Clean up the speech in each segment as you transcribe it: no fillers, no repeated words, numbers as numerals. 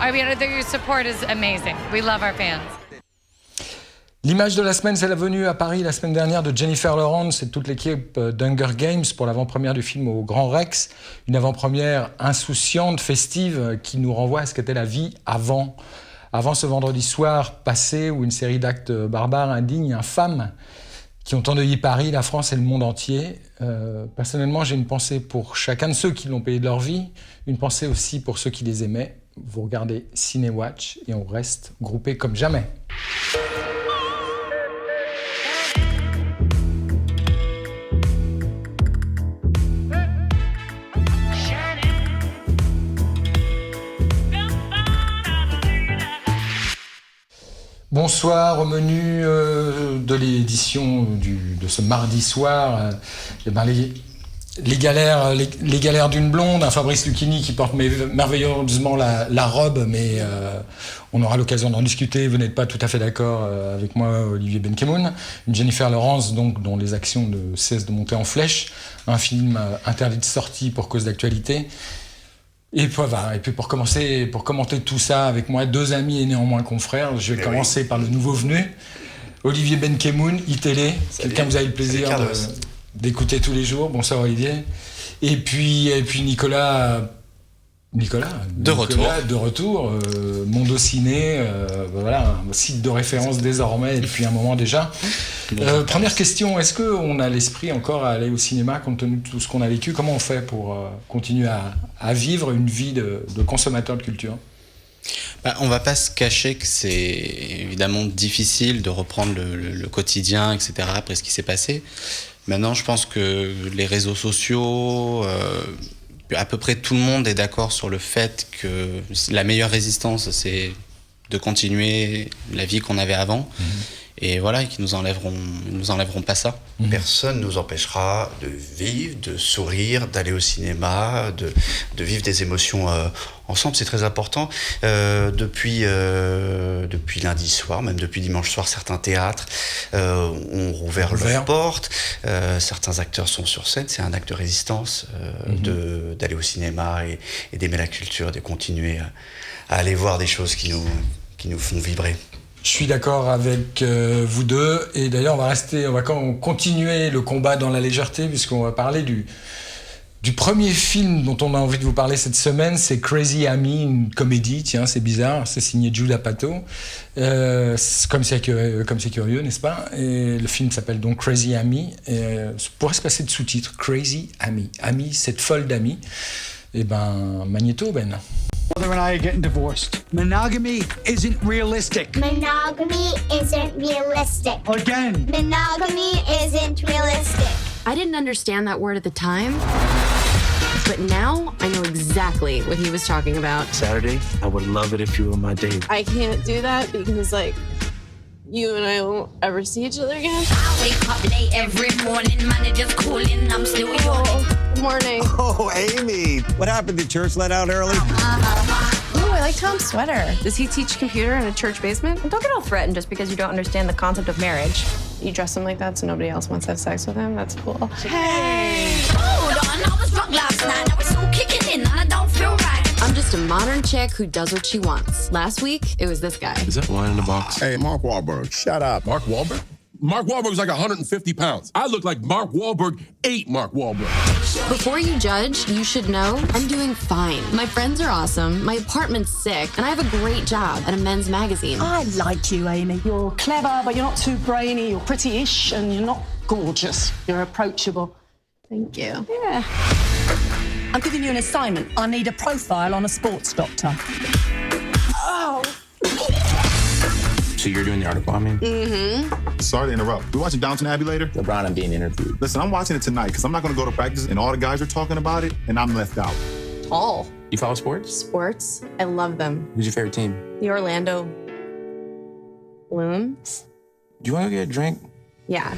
I mean, your support is amazing. We love our fans. L'image de la semaine, c'est la venue à Paris la semaine dernière de Jennifer Lawrence et toute l'équipe d'Hunger Games pour l'avant-première du film au Grand Rex. Une avant-première insouciante, festive, qui nous renvoie à ce qu'était la vie avant ce vendredi soir passé où une série d'actes barbares, indignes, infâmes qui ont endeuillé Paris, la France et le monde entier. Personnellement, j'ai une pensée pour chacun de ceux qui l'ont payé de leur vie, une pensée aussi pour ceux qui les aimaient. Vous regardez Ciné-Watch et on reste groupés comme jamais. Bonsoir, au menu de l'édition de ce mardi soir, les galères d'une blonde, un Fabrice Lucchini qui porte merveilleusement la robe, mais on aura l'occasion d'en discuter, vous n'êtes pas tout à fait d'accord avec moi, Olivier Benkemoun. Une Jennifer Lawrence, donc, dont les actions ne cessent de monter en flèche, un film interdit de sortie pour cause d'actualité. Et puis pour commenter tout ça avec moi, deux amis et néanmoins confrères, je vais commencer par le nouveau venu, Olivier Benkemoun, iTélé, quelqu'un que vous avez le plaisir d'écouter tous les jours. Bonsoir Olivier. Et puis Nicolas, de retour, Mondo Ciné, voilà, un site de référence désormais depuis un moment déjà. Première question, est-ce qu'on a l'esprit encore à aller au cinéma compte tenu de tout ce qu'on a vécu? Comment on fait pour continuer à vivre une vie de consommateur de culture? On va pas se cacher que c'est évidemment difficile de reprendre le quotidien, etc. après ce qui s'est passé. Maintenant, je pense que les réseaux sociaux... à peu près tout le monde est d'accord sur le fait que la meilleure résistance, c'est de continuer la vie qu'on avait avant. Et voilà, qu'ils nous enlèveront pas ça. Personne ne nous empêchera de vivre, de sourire, d'aller au cinéma, de vivre des émotions ensemble. C'est très important. Depuis lundi soir, même depuis dimanche soir, certains théâtres ont rouvert leurs portes. Certains acteurs sont sur scène. C'est un acte de résistance d'aller au cinéma et d'aimer la culture, de continuer à aller voir des choses qui nous font vibrer. Je suis d'accord avec vous deux, et d'ailleurs on va continuer le combat dans la légèreté, puisqu'on va parler du premier film dont on a envie de vous parler cette semaine. C'est Crazy Amy, une comédie, tiens c'est bizarre, c'est signé Judd Apatow, comme c'est curieux, n'est-ce pas? Et le film s'appelle donc Crazy Amy, et ça pourrait se passer de sous-titres, Crazy Amy, Amy, cette folle d'Amy. Et magnéto, Ben. Mother and I are getting divorced. Monogamy isn't realistic. Monogamy isn't realistic. Again. Monogamy isn't realistic. I didn't understand that word at the time, but now I know exactly what he was talking about. Saturday, I would love it if you were my date. I can't do that because, you and I won't ever see each other again. I wake up late every morning, manager's calling, I'm still yawning. Good morning. Oh, Amy. What happened? Did church let out early? Ooh, I like Tom's sweater. Does he teach computer in a church basement? Don't get all threatened just because you don't understand the concept of marriage. You dress him like that so nobody else wants to have sex with him? That's cool. Hey! Hold on, I was drunk last night, now it's all kicking in and I don't feel right. I'm just a modern chick who does what she wants. Last week, it was this guy. Is that wine in the box? Hey, Mark Wahlberg, shut up. Mark Wahlberg? Mark Wahlberg's like 150 pounds. I look like Mark Wahlberg ate Mark Wahlberg. Before you judge, you should know I'm doing fine. My friends are awesome, my apartment's sick, and I have a great job at a men's magazine. I like you, Amy. You're clever, but you're not too brainy. You're pretty-ish, and you're not gorgeous. You're approachable. Thank you. Yeah. I'm giving you an assignment. I need a profile on a sports doctor. Oh. So you're doing the article on me? Mm-hmm. Sorry to interrupt. We're watching Downton Abbey later? LeBron, I'm being interviewed. Listen, I'm watching it tonight because I'm not going to go to practice and all the guys are talking about it and I'm left out. Tall. You follow sports? Sports? I love them. Who's your favorite team? The Orlando Blooms. Do you want to get a drink? Yeah.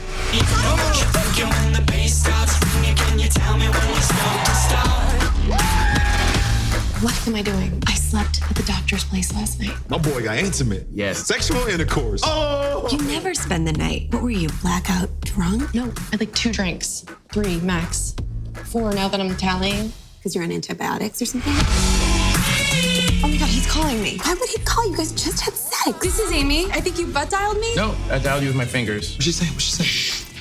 What am I doing? I slept at the doctor's place last night. My boy got intimate. Yes. Sexual intercourse. Oh! You never spend the night. What were you, blackout drunk? No, I had like 2 drinks. 3 max. 4 now that I'm tallying. Because you're on antibiotics or something? Oh my god, he's calling me. Why would he call? You guys just had sex. This is Amy. I think you butt dialed me. No, I dialed you with my fingers. What'd she say? What'd she say?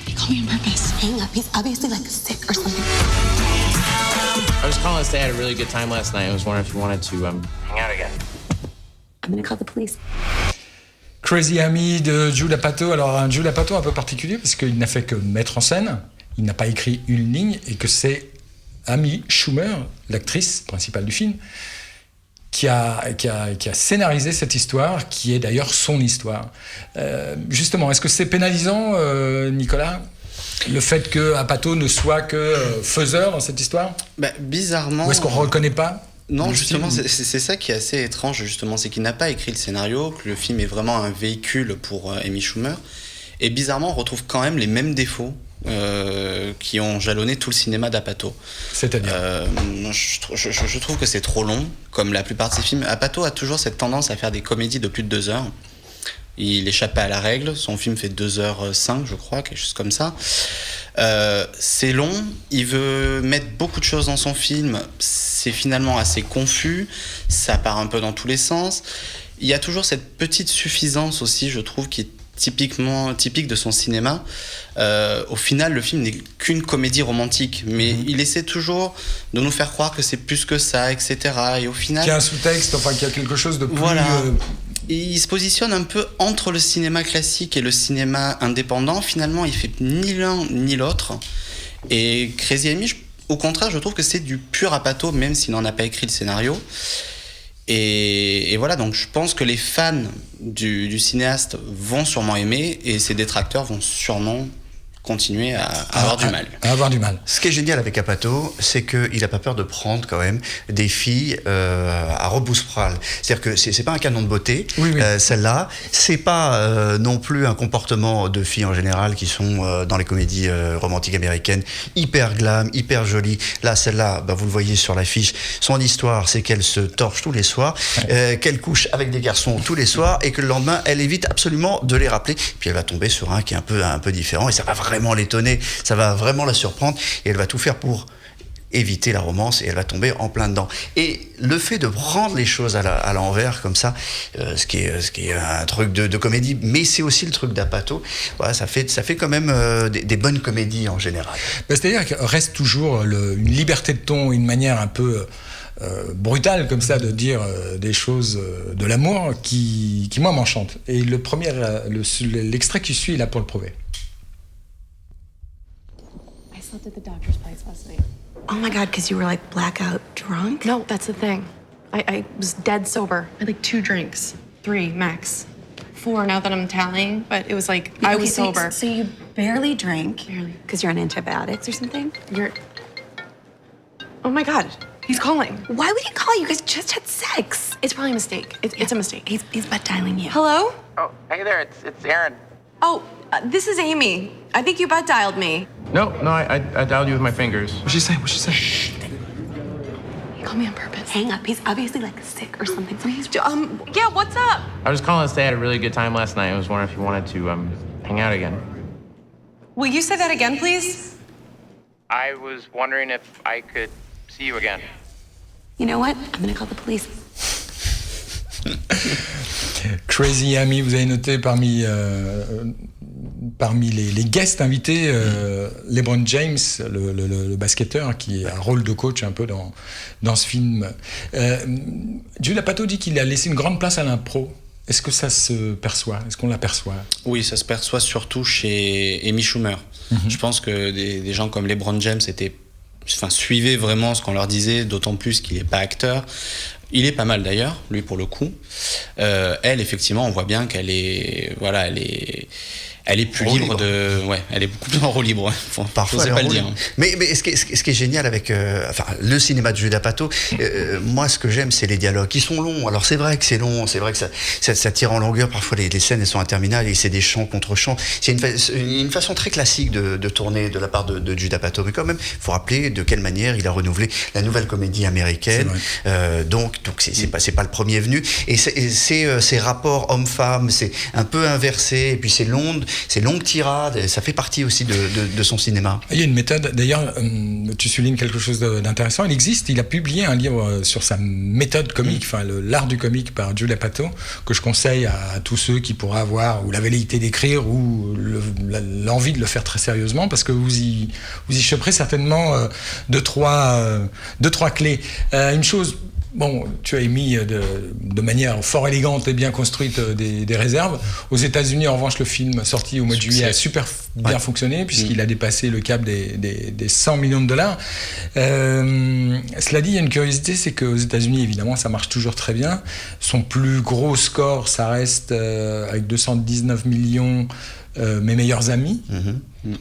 He called me on purpose. Hang up. He's obviously like sick or something. I was calling to say I had a really good time last night. I was wondering if you wanted to hang out again. I'm gonna call the police. Crazy Amy de Jude Apatow. Alors un Jude Apatow un peu particulier parce qu'il n'a fait que mettre en scène, il n'a pas écrit une ligne et que c'est Amy Schumer, l'actrice principale du film, qui a scénarisé cette histoire, qui est d'ailleurs son histoire. Justement, est-ce que c'est pénalisant, Nicolas, le fait que Apatow ne soit que faiseur dans cette histoire ? Bizarrement... Ou est-ce qu'on ne reconnaît pas ? Non, justement, c'est ça qui est assez étrange, justement, c'est qu'il n'a pas écrit le scénario, que le film est vraiment un véhicule pour Amy Schumer, et bizarrement, on retrouve quand même les mêmes défauts qui ont jalonné tout le cinéma d'Apatow. C'est-à-dire je trouve que c'est trop long, comme la plupart de ses films. Apatow a toujours cette tendance à faire des comédies de plus de 2 heures. Il échappe à la règle, son film fait 2h05, je crois, quelque chose comme ça. C'est long, il veut mettre beaucoup de choses dans son film, c'est finalement assez confus, ça part un peu dans tous les sens. Il y a toujours cette petite suffisance aussi, je trouve, qui est typique de son cinéma. Au final, le film n'est qu'une comédie romantique, mais il essaie toujours de nous faire croire que c'est plus que ça, etc. Et au final... Qu'il y a un sous-texte, enfin qu'il y a quelque chose de plus... Voilà. Il se positionne un peu entre le cinéma classique et le cinéma indépendant. Finalement, il fait ni l'un ni l'autre. Et Crazy Amy, au contraire, je trouve que c'est du pur Apatow, même s'il n'en a pas écrit le scénario. Et voilà, donc je pense que les fans du cinéaste vont sûrement aimer, et ses détracteurs vont sûrement continuer à avoir du mal. À avoir du mal. Ce qui est génial avec Apatow, c'est qu'il n'a pas peur de prendre quand même des filles à rebrousse-poil. C'est-à-dire que c'est pas un canon de beauté, oui. Celle-là. C'est pas non plus un comportement de filles en général qui sont dans les comédies romantiques américaines hyper glam, hyper jolies. Là, celle-là, vous le voyez sur l'affiche, son histoire, c'est qu'elle se torche tous les soirs, qu'elle couche avec des garçons tous les soirs, et que le lendemain, elle évite absolument de les rappeler. Puis elle va tomber sur un qui est un peu différent, et ça va vraiment l'étonner, ça va vraiment la surprendre, et elle va tout faire pour éviter la romance, et elle va tomber en plein dedans. Et le fait de prendre les choses à l'envers comme ça, ce qui est un truc de comédie, mais c'est aussi le truc d'Apatow, voilà, ça fait quand même des bonnes comédies en général. C'est-à-dire qu'il reste toujours une liberté de ton, une manière un peu brutale comme ça de dire des choses de l'amour qui moi m'enchante. Et l'extrait qui suit est là pour le prouver. I slept at the doctor's place last night. Oh my god, because you were like blackout drunk? No, that's the thing. I was dead sober. I had like 2 drinks. 3 max. 4 now that I'm tallying, but it was like I was sober. So you barely drank? Barely. Because you're on antibiotics or something? Oh my god, he's calling. Why would he call? You guys just had sex. It's probably a mistake. It's a mistake. He's butt dialing you. Hello? Oh, hey there, it's Aaron. Oh, this is Amy. I think you butt dialed me. No, I dialed you with my fingers. What'd she say? What'd she say? He called me on purpose. Hang up. He's obviously like sick or something. Yeah, what's up? I was calling to say I had a really good time last night. I was wondering if you wanted to hang out again. Will you say that again, please? I was wondering if I could see you again. You know what? I'm gonna call the police. Crazy Amy, vous avez noté parmi les guests invités LeBron James, le basketteur, qui a un rôle de coach un peu dans ce film. Jude Apatow dit qu'il a laissé une grande place à l'impro. Est-ce que ça se perçoit ? Est-ce qu'on l'aperçoit ? Oui, ça se perçoit surtout chez Amy Schumer. Je pense que des gens comme LeBron James suivaient vraiment ce qu'on leur disait, d'autant plus qu'il n'est pas acteur. Il est pas mal d'ailleurs, lui pour le coup. Elle, effectivement, on voit bien qu'elle est, elle est plus libre de, elle est beaucoup plus en roue libre. Parfois, je sais pas le dire. Mais ce qui est génial avec, le cinéma de Jude Apatow, moi, ce que j'aime, c'est les dialogues. Ils sont longs. Alors c'est vrai que c'est long, c'est vrai que ça tire en longueur. Parfois, les scènes elles sont interminables et c'est des chants contre chants. C'est une façon très classique de tourner de la part de Jude Apatow. Mais quand même, il faut rappeler de quelle manière il a renouvelé la nouvelle comédie américaine. Donc c'est pas le premier venu. Et ces rapports homme-femme, c'est un peu inversé. Et puis c'est long ces longues tirades, et ça fait partie aussi de son cinéma. Il y a une méthode, d'ailleurs, tu soulignes quelque chose d'intéressant, il a publié un livre sur sa méthode comique, l'art du comique par Judd Apatow, que je conseille à tous ceux qui pourraient avoir ou la velléité d'écrire ou l'envie de le faire très sérieusement, parce que vous y choperez certainement deux, trois clés. Une chose, bon, tu as émis de manière fort élégante et bien construite des réserves. Aux États-Unis, en revanche, le film sorti au mois de juillet a super bien fonctionné, puisqu'il a dépassé le cap des 100 millions de dollars. Cela dit, il y a une curiosité, c'est qu'aux États-Unis, évidemment, ça marche toujours très bien. Son plus gros score, ça reste avec 219 millions. Mes meilleurs amis, où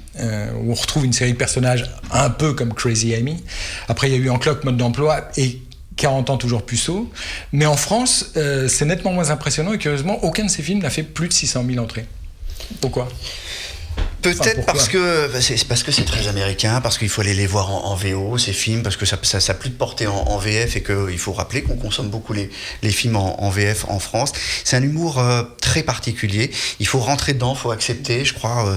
on retrouve une série de personnages un peu comme Crazy Amy. Après, il y a eu En cloque, mode d'emploi et 40 ans toujours puceau. Mais en France, c'est nettement moins impressionnant et curieusement, aucun de ces films n'a fait plus de 600 000 entrées. Pourquoi ? Peut-être parce que c'est très américain, parce qu'il faut aller les voir en VO, ces films, parce que ça a plus de portée en VF et qu'il faut rappeler qu'on consomme beaucoup les films en VF en France. C'est un humour très particulier. Il faut rentrer dedans, il faut accepter, je crois.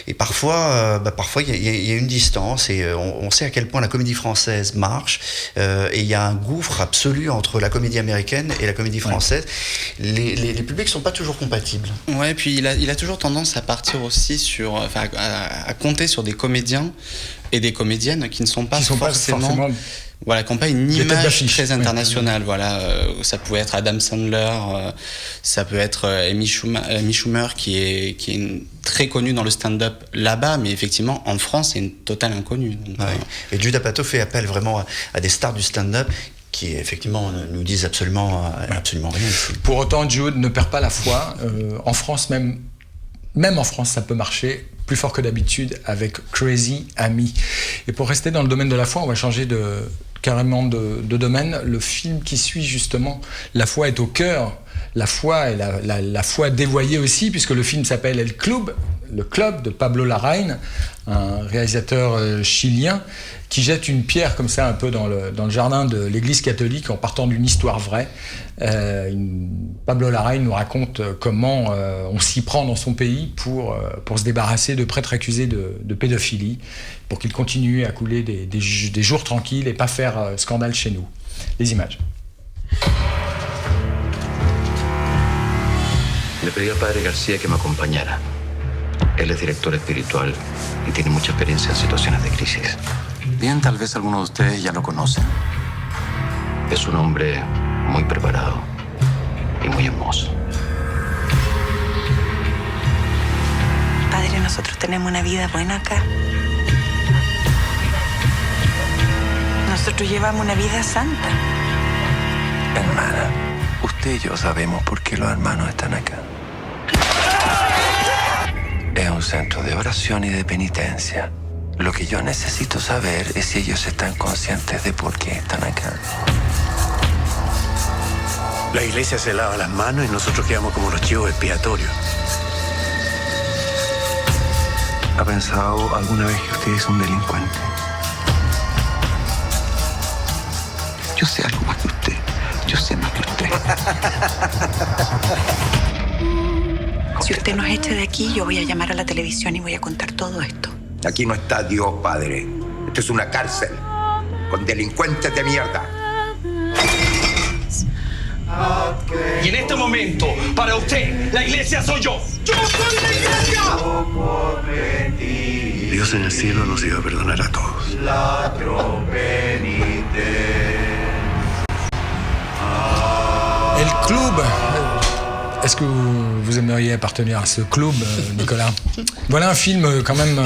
Et parfois, il y a une distance et on sait à quel point la comédie française marche. Et il y a un gouffre absolu entre la comédie américaine et la comédie française. Ouais. Les publics sont pas toujours compatibles. Ouais, puis il a toujours tendance à partir aussi à compter sur des comédiens et des comédiennes qui ne sont pas forcément voilà, qui n'ont pas une image très internationale. Voilà, ça pouvait être Adam Sandler, ça peut être Amy Schumer qui est très connue dans le stand-up là-bas, mais effectivement en France c'est une totale inconnue. Donc, Et Judd Apatow fait appel vraiment à des stars du stand-up qui effectivement nous disent absolument rien. Pour autant, Judd ne perd pas la foi. En France même en France, ça peut marcher plus fort que d'habitude avec Crazy Amy. Et pour rester dans le domaine de la foi, on va changer carrément de domaine. Le film qui suit justement, la foi est au cœur. La foi et la foi dévoyée aussi, puisque le film s'appelle El Club, le club de Pablo Larraín, un réalisateur chilien qui jette une pierre comme ça un peu dans le jardin de l'église catholique en partant d'une histoire vraie. Pablo Larraín nous raconte comment on s'y prend dans son pays pour se débarrasser de prêtres accusés de pédophilie, pour qu'ils continuent à couler des jours tranquilles et pas faire scandale chez nous. Les images. Le pedí al padre García que me acompañara. Él es director espiritual y tiene mucha experiencia en situaciones de crisis. Bien, tal vez algunos de ustedes ya lo conocen. Es un hombre muy preparado y muy hermoso. Padre, nosotros tenemos una vida buena acá. Nosotros llevamos una vida santa. Hermana, usted y yo sabemos por qué los hermanos están acá. Es un centro de oración y de penitencia. Lo que yo necesito saber es si ellos están conscientes de por qué están acá. La iglesia se lava las manos y nosotros quedamos como los chivos expiatorios. ¿Ha pensado alguna vez que usted es un delincuente? Yo sé algo más que usted. Yo sé más que usted. Si usted nos echa de aquí, yo voy a llamar a la televisión y voy a contar todo esto. Aquí no está Dios, padre. Esto es una cárcel con delincuentes de mierda. Y en este momento, para usted, la iglesia soy yo. ¡Yo soy la iglesia! Dios en el cielo nos iba a perdonar a todos. El Club. Est-ce que vous aimeriez appartenir à ce club, Nicolas ? Voilà un film quand même,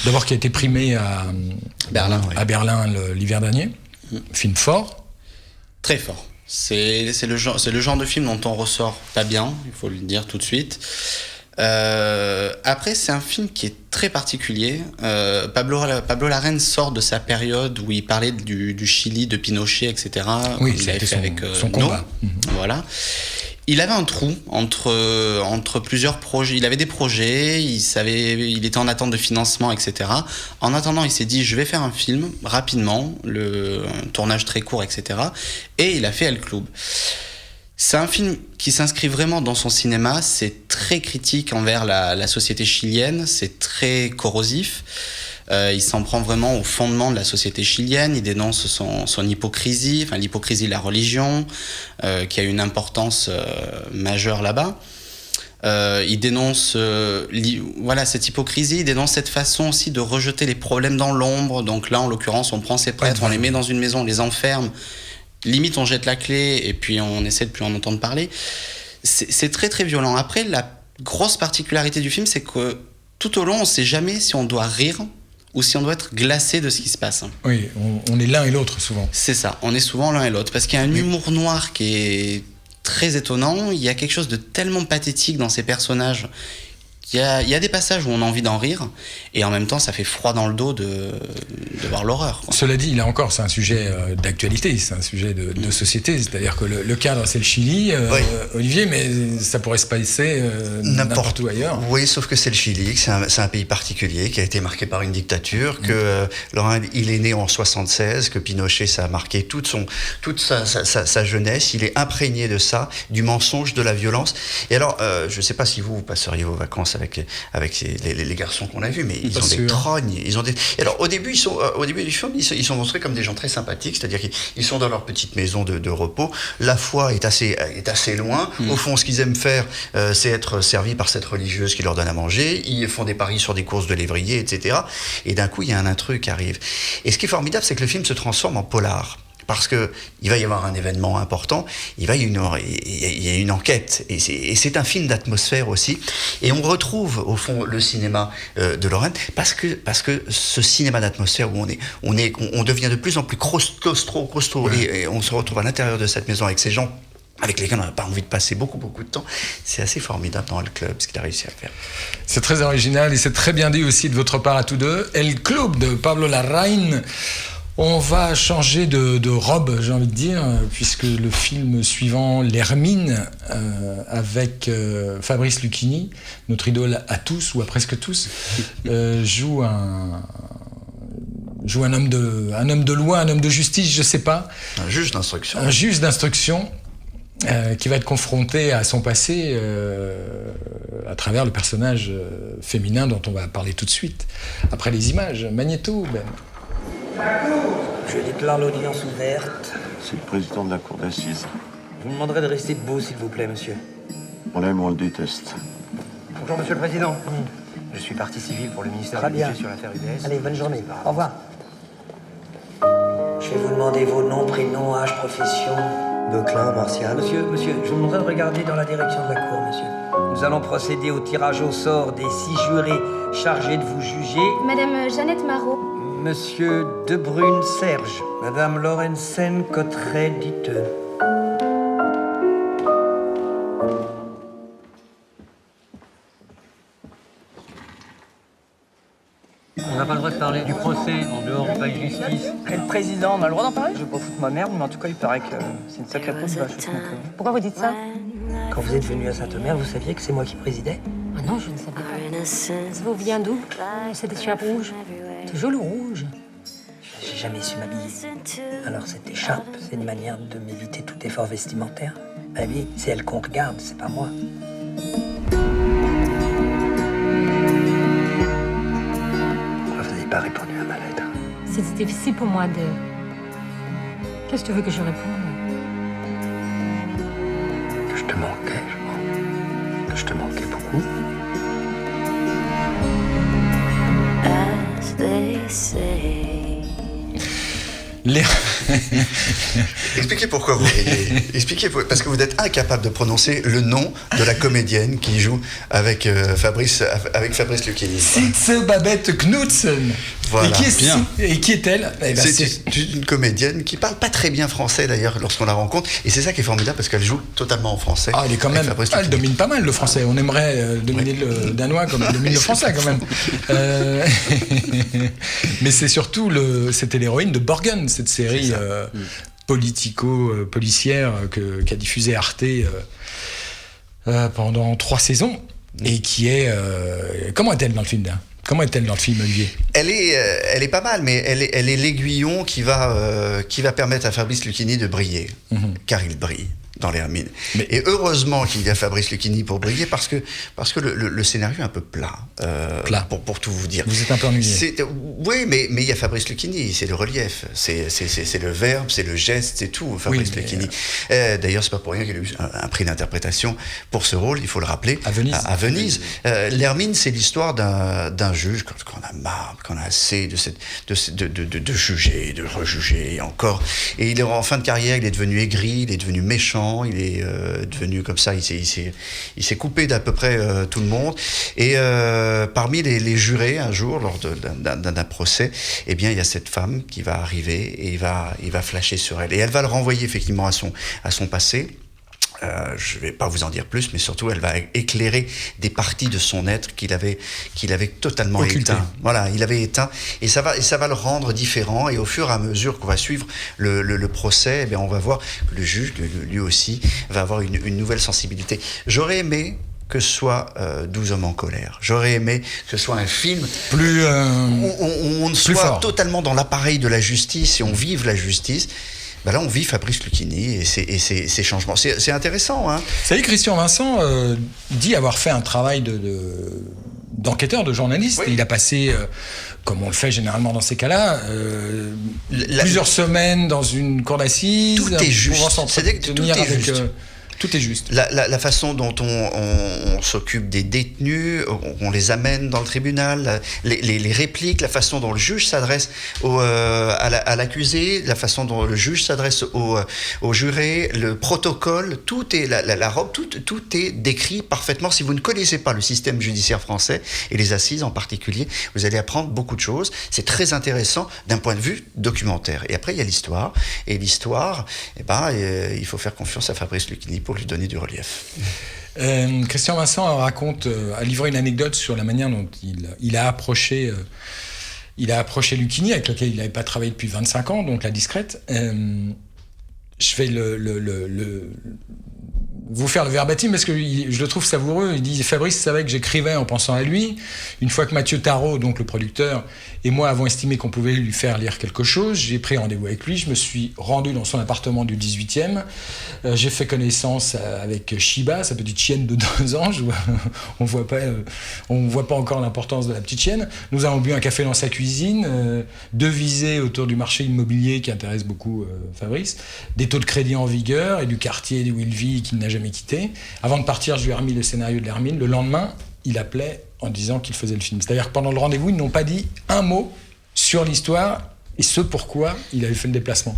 d'abord qui a été primé à Berlin l'hiver dernier. Film fort. Très fort. C'est le genre de film dont on ressort pas bien, il faut le dire tout de suite. Après, c'est un film qui est très particulier. Pablo Larraín sort de sa période où il parlait du Chili, de Pinochet, etc. Oui, il avait fait avec son combat. Voilà. Il avait un trou entre plusieurs projets. Il avait des projets, il était en attente de financement, etc. En attendant, il s'est dit, je vais faire un film rapidement, un tournage très court, etc. Et il a fait El Club. C'est un film qui s'inscrit vraiment dans son cinéma. C'est très critique envers la société chilienne, c'est très corrosif. Il s'en prend vraiment au fondement de la société chilienne, il dénonce son hypocrisie, enfin l'hypocrisie de la religion, qui a une importance majeure là-bas. Il dénonce cette hypocrisie, il dénonce cette façon aussi de rejeter les problèmes dans l'ombre. Donc là, en l'occurrence, on prend ces prêtres, on les met dans une maison, on les enferme, limite on jette la clé et puis on essaie de plus en entendre parler. C'est très très violent. Après, la grosse particularité du film, c'est que tout au long, on ne sait jamais si on doit rire ou si on doit être glacé de ce qui se passe. Oui, on est l'un et l'autre souvent. C'est ça, on est souvent l'un et l'autre, parce qu'il y a un humour noir qui est très étonnant, il y a quelque chose de tellement pathétique dans ces personnages. Il y a des passages où on a envie d'en rire, et en même temps, ça fait froid dans le dos de voir l'horreur, quoi. Cela dit, là encore, c'est un sujet d'actualité, c'est un sujet de société. C'est-à-dire que le cadre, c'est le Chili, Olivier, mais ça pourrait se passer n'importe où ailleurs. Oui, sauf que c'est le Chili, que c'est un pays particulier qui a été marqué par une dictature, que Laurent, il est né en 76, que Pinochet, ça a marqué toute sa jeunesse. Il est imprégné de ça, du mensonge, de la violence. Et alors, je ne sais pas si vous passeriez vos vacances avec les garçons qu'on a vus, mais ils ont des trognes, ils ont des... Et alors au début du film, ils sont montrés comme des gens très sympathiques, c'est-à-dire qu'ils sont dans leur petite maison de repos. La foi est assez loin. Au fond, ce qu'ils aiment faire, c'est être servis par cette religieuse qui leur donne à manger. Ils font des paris sur des courses de lévrier, etc. Et d'un coup, il y a un intrus qui arrive. Et ce qui est formidable, c'est que le film se transforme en polar. Parce que il va y avoir un événement important, il y a une enquête, et c'est un film d'atmosphère aussi. Et on retrouve au fond le cinéma de Lorraine, parce que ce cinéma d'atmosphère où on devient de plus en plus claustro, et on se retrouve à l'intérieur de cette maison avec ces gens avec lesquels on n'a pas envie de passer beaucoup de temps. C'est assez formidable dans El Club, ce qu'il a réussi à faire. C'est très original et c'est très bien dit aussi de votre part à tous deux. El Club de Pablo Larraín. On va changer de robe, j'ai envie de dire, puisque le film suivant, L'Hermine, avec Fabrice Lucchini, notre idole à tous, ou à presque tous, joue un homme de loi, un homme de justice, je sais pas. Un juge d'instruction. Un juge d'instruction qui va être confronté à son passé à travers le personnage féminin dont on va parler tout de suite, après les images. Magnéto, Ben. Je déclare l'audience ouverte. C'est le président de la cour d'assises. Je vous demanderai de rester debout, s'il vous plaît, monsieur. On l'aime ou on le déteste. Bonjour, monsieur le président. Je suis partie civile pour le ministère du Budget sur l'affaire UBS. Allez, bonne journée. Au revoir. Je vais vous demander vos noms, prénoms, âge, profession. Beuclin, Martial. Monsieur, je vous demanderai de regarder dans la direction de la cour, monsieur. Nous allons procéder au tirage au sort des 6 jurés chargés de vous juger. Madame Jeannette Marot. Monsieur Debrune Serge, Madame Lorenzen Cotteret Diteux. On n'a pas le droit de parler du procès en dehors du palais de justice. Et le président, on a le droit d'en parler? Je vais pas foutre ma merde, mais en tout cas, il paraît que c'est une sacrée peau de vache. Pourquoi vous dites ça? Quand vous êtes venu à Saint-Omer, vous saviez que c'est moi qui présidais? Ah non, je ne savais pas. Ça vous vient d'où? Cette écharpe rouge. Toujours le rouge. J'ai jamais su m'habiller. Alors cette écharpe, c'est une manière de m'éviter tout effort vestimentaire. Bah oui, c'est elle qu'on regarde, c'est pas moi. Pourquoi vous n'avez pas répondu à ma lettre? C'est difficile pour moi de... Qu'est-ce que tu veux que je réponde? Que je te manquais, je crois. Que je te manquais beaucoup. As they say. Expliquez pourquoi vous riez. Parce que vous êtes incapable de prononcer le nom de la comédienne qui joue avec Fabrice Lucchini. Sitze Babette Knudsen. Voilà. Et qui est-elle? C'est une comédienne qui parle pas très bien français d'ailleurs lorsqu'on la rencontre, et c'est ça qui est formidable parce qu'elle joue totalement en français. Ah, elle est quand même. Elle domine pas mal le français. On aimerait dominer le danois comme elle domine le français quand même. Mais c'est surtout c'était l'héroïne de Borgen, cette série politico-policière qu'a diffusé Arte pendant 3 saisons et qui est. Comment est-elle dans le film là? Comment est-elle dans le film, Olivier? Elle est pas mal, mais elle est l'aiguillon qui va permettre à Fabrice Lucchini de briller, car il brille. dans l'Hermine. Et heureusement qu'il y a Fabrice Lucchini pour briller, parce que le scénario est un peu plat. Pour tout vous dire. Vous êtes un peu ennuyé. Oui, mais il y a Fabrice Lucchini, c'est le relief, c'est le verbe, c'est le geste, c'est tout, Fabrice Lucchini. D'ailleurs, c'est pas pour rien qu'il a eu un prix d'interprétation pour ce rôle, il faut le rappeler, à Venise. L'Hermine, c'est l'histoire d'un juge, qu'on a marre, qu'on a assez de juger, de rejuger encore. Et il est en fin de carrière, il est devenu aigri, il est devenu méchant, il est devenu comme ça, il s'est coupé d'à peu près tout le monde. Et parmi les jurés, un jour, lors d'un procès, eh bien, il y a cette femme qui va arriver et il va flasher sur elle. Et elle va le renvoyer effectivement à son passé. Je ne vais pas vous en dire plus, mais surtout, elle va éclairer des parties de son être qu'il avait totalement éteint. Voilà, il avait éteint, et ça va le rendre différent. Et au fur et à mesure qu'on va suivre le procès, eh bien, on va voir que le juge, lui aussi, va avoir une nouvelle sensibilité. J'aurais aimé que ce soit 12 hommes en colère. J'aurais aimé que ce soit un film plus où on soit fort, totalement dans l'appareil de la justice et on vive la justice. Ben là, on vit Fabrice Lucchini et ses changements. C'est intéressant. Hein. Vous savez, Christian Vincent dit avoir fait un travail d'enquêteur, de journaliste. Oui. Il a passé, comme on le fait généralement dans ces cas-là, plusieurs semaines dans une cour d'assises. Tout est juste. C'est-à-dire que tout est juste. Tout est juste. La façon dont on s'occupe des détenus, on les amène dans le tribunal, les répliques, la façon dont le juge s'adresse à l'accusé, la façon dont le juge s'adresse au juré, le protocole, tout est la robe, tout est décrit parfaitement. Si vous ne connaissez pas le système judiciaire français et les assises en particulier, vous allez apprendre beaucoup de choses. C'est très intéressant d'un point de vue documentaire. Et après, il y a l'histoire. Et l'histoire, il faut faire confiance à Fabrice Lucchini pour lui donner du relief. Christian Vincent a livré une anecdote sur la manière dont il a approché Lucchini, avec lequel il n'avait pas travaillé depuis 25 ans, donc La Discrète. Je vais vous faire le verbatim parce que je le trouve savoureux. Il dit: Fabrice savait que j'écrivais en pensant à lui. Une fois que Mathieu Tarot, donc le producteur, et moi avons estimé qu'on pouvait lui faire lire quelque chose, j'ai pris rendez-vous avec lui. Je me suis rendu dans son appartement du 18e. J'ai fait connaissance avec Shiba, sa petite chienne de 2 ans. On voit pas encore l'importance de la petite chienne. Nous avons bu un café dans sa cuisine, devisé autour du marché immobilier qui intéresse beaucoup Fabrice, des taux de crédit en vigueur et du quartier où il vit qu'il n'a jamais quitté. Avant de partir, je lui ai remis le scénario de l'Hermine. Le lendemain, il appelait en disant qu'il faisait le film. C'est-à-dire que pendant le rendez-vous, ils n'ont pas dit un mot sur l'histoire et ce pourquoi il avait fait le déplacement.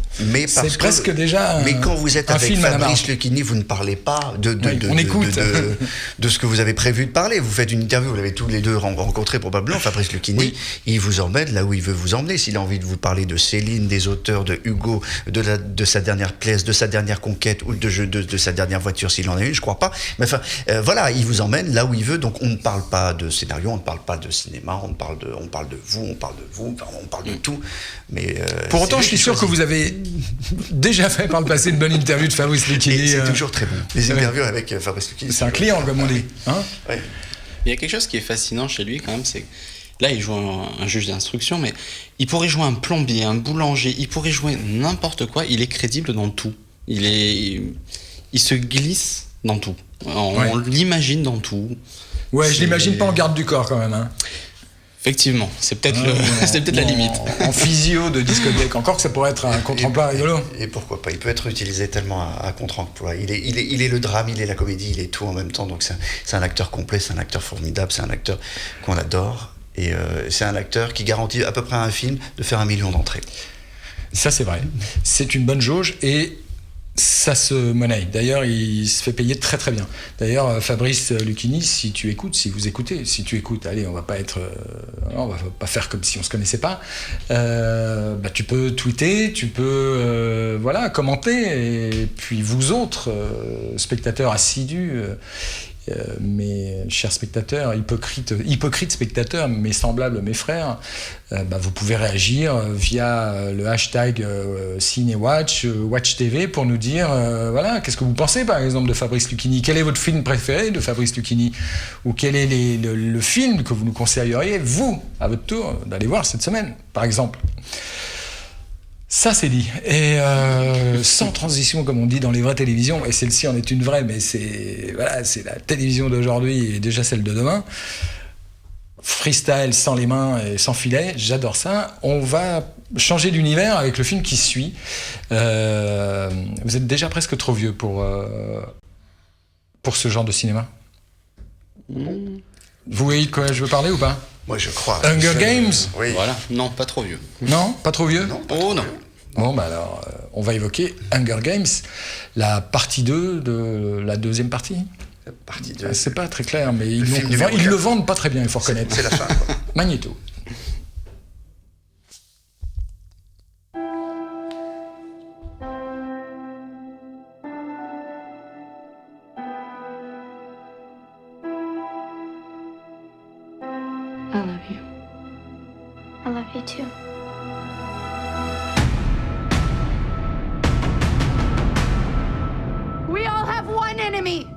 C'est presque déjà mais quand vous êtes avec Fabrice Lucchini, vous ne parlez pas on écoute. de ce que vous avez prévu de parler. Vous faites une interview, vous l'avez tous les deux rencontré probablement, Fabrice Lucchini. Il vous emmène là où il veut vous emmener. S'il a envie de vous parler de Céline, des auteurs, de Hugo, de sa dernière pièce, de sa dernière conquête ou de sa dernière voiture, s'il en a une, je crois pas. Mais enfin, voilà, il vous emmène là où il veut. Donc on ne parle pas de scénario, on ne parle pas de cinéma, on parle de vous, on parle de tout. Mais pour autant, je suis sûr que vous avez déjà fait par le passé une bonne interview de Fabrice Lucchini. C'est toujours très bon. Les interviews avec Fabrice Lucchini. C'est un client, comme on dit. Hein, ouais. Il y a quelque chose qui est fascinant chez lui, quand même, c'est que là, il joue un juge d'instruction, mais il pourrait jouer un plombier, un boulanger, il pourrait jouer n'importe quoi. Il est crédible dans tout. Il se glisse dans tout. On l'imagine dans tout. Ouais, je l'imagine pas en garde du corps, quand même. Hein. Effectivement, c'est peut-être la limite. En physio de discothèque, encore que ça pourrait être un contre-emploi rigolo. Et pourquoi pas, il peut être utilisé tellement à contre-emploi. Il est le drame, il est la comédie, il est tout en même temps. Donc c'est un acteur complet, c'est un acteur formidable, c'est un acteur qu'on adore. Et c'est un acteur qui garantit à peu près à un film de faire 1 million d'entrées. Ça, c'est vrai. C'est une bonne jauge et ça se monnaie. D'ailleurs, il se fait payer très très bien. D'ailleurs, Fabrice Lucchini, si tu écoutes, allez, on va pas faire comme si on se connaissait pas. Tu peux tweeter, tu peux commenter, et puis vous autres spectateurs assidus. Mes chers spectateurs, hypocrites spectateurs, mes semblables, mes frères, vous pouvez réagir via le hashtag CinéWatch, Watch TV, pour nous dire qu'est-ce que vous pensez par exemple de Fabrice Lucchini, quel est votre film préféré de Fabrice Lucchini, ou quel est le film que vous nous conseilleriez, vous, à votre tour, d'aller voir cette semaine, par exemple. Ça, c'est dit. Et sans transition, comme on dit dans les vraies télévisions, et celle-ci en est une vraie, mais c'est la télévision d'aujourd'hui et déjà celle de demain. Freestyle sans les mains et sans filet, j'adore ça. On va changer d'univers avec le film qui suit. Vous êtes déjà presque trop vieux pour ce genre de cinéma. Vous voyez de quoi je veux parler ou pas? Moi, je crois. Hunger Games. Oui. Voilà, non, pas trop vieux. Non, pas trop vieux? Non. Oh non. Bon, bah alors, on va évoquer Hunger Games, la partie 2 de la deuxième partie. Partie 2. C'est pas très clair, mais ils film le vendent pas très bien, il faut reconnaître. C'est la fin, quoi. Magnéto. I love you. I love you too. We all have one enemy.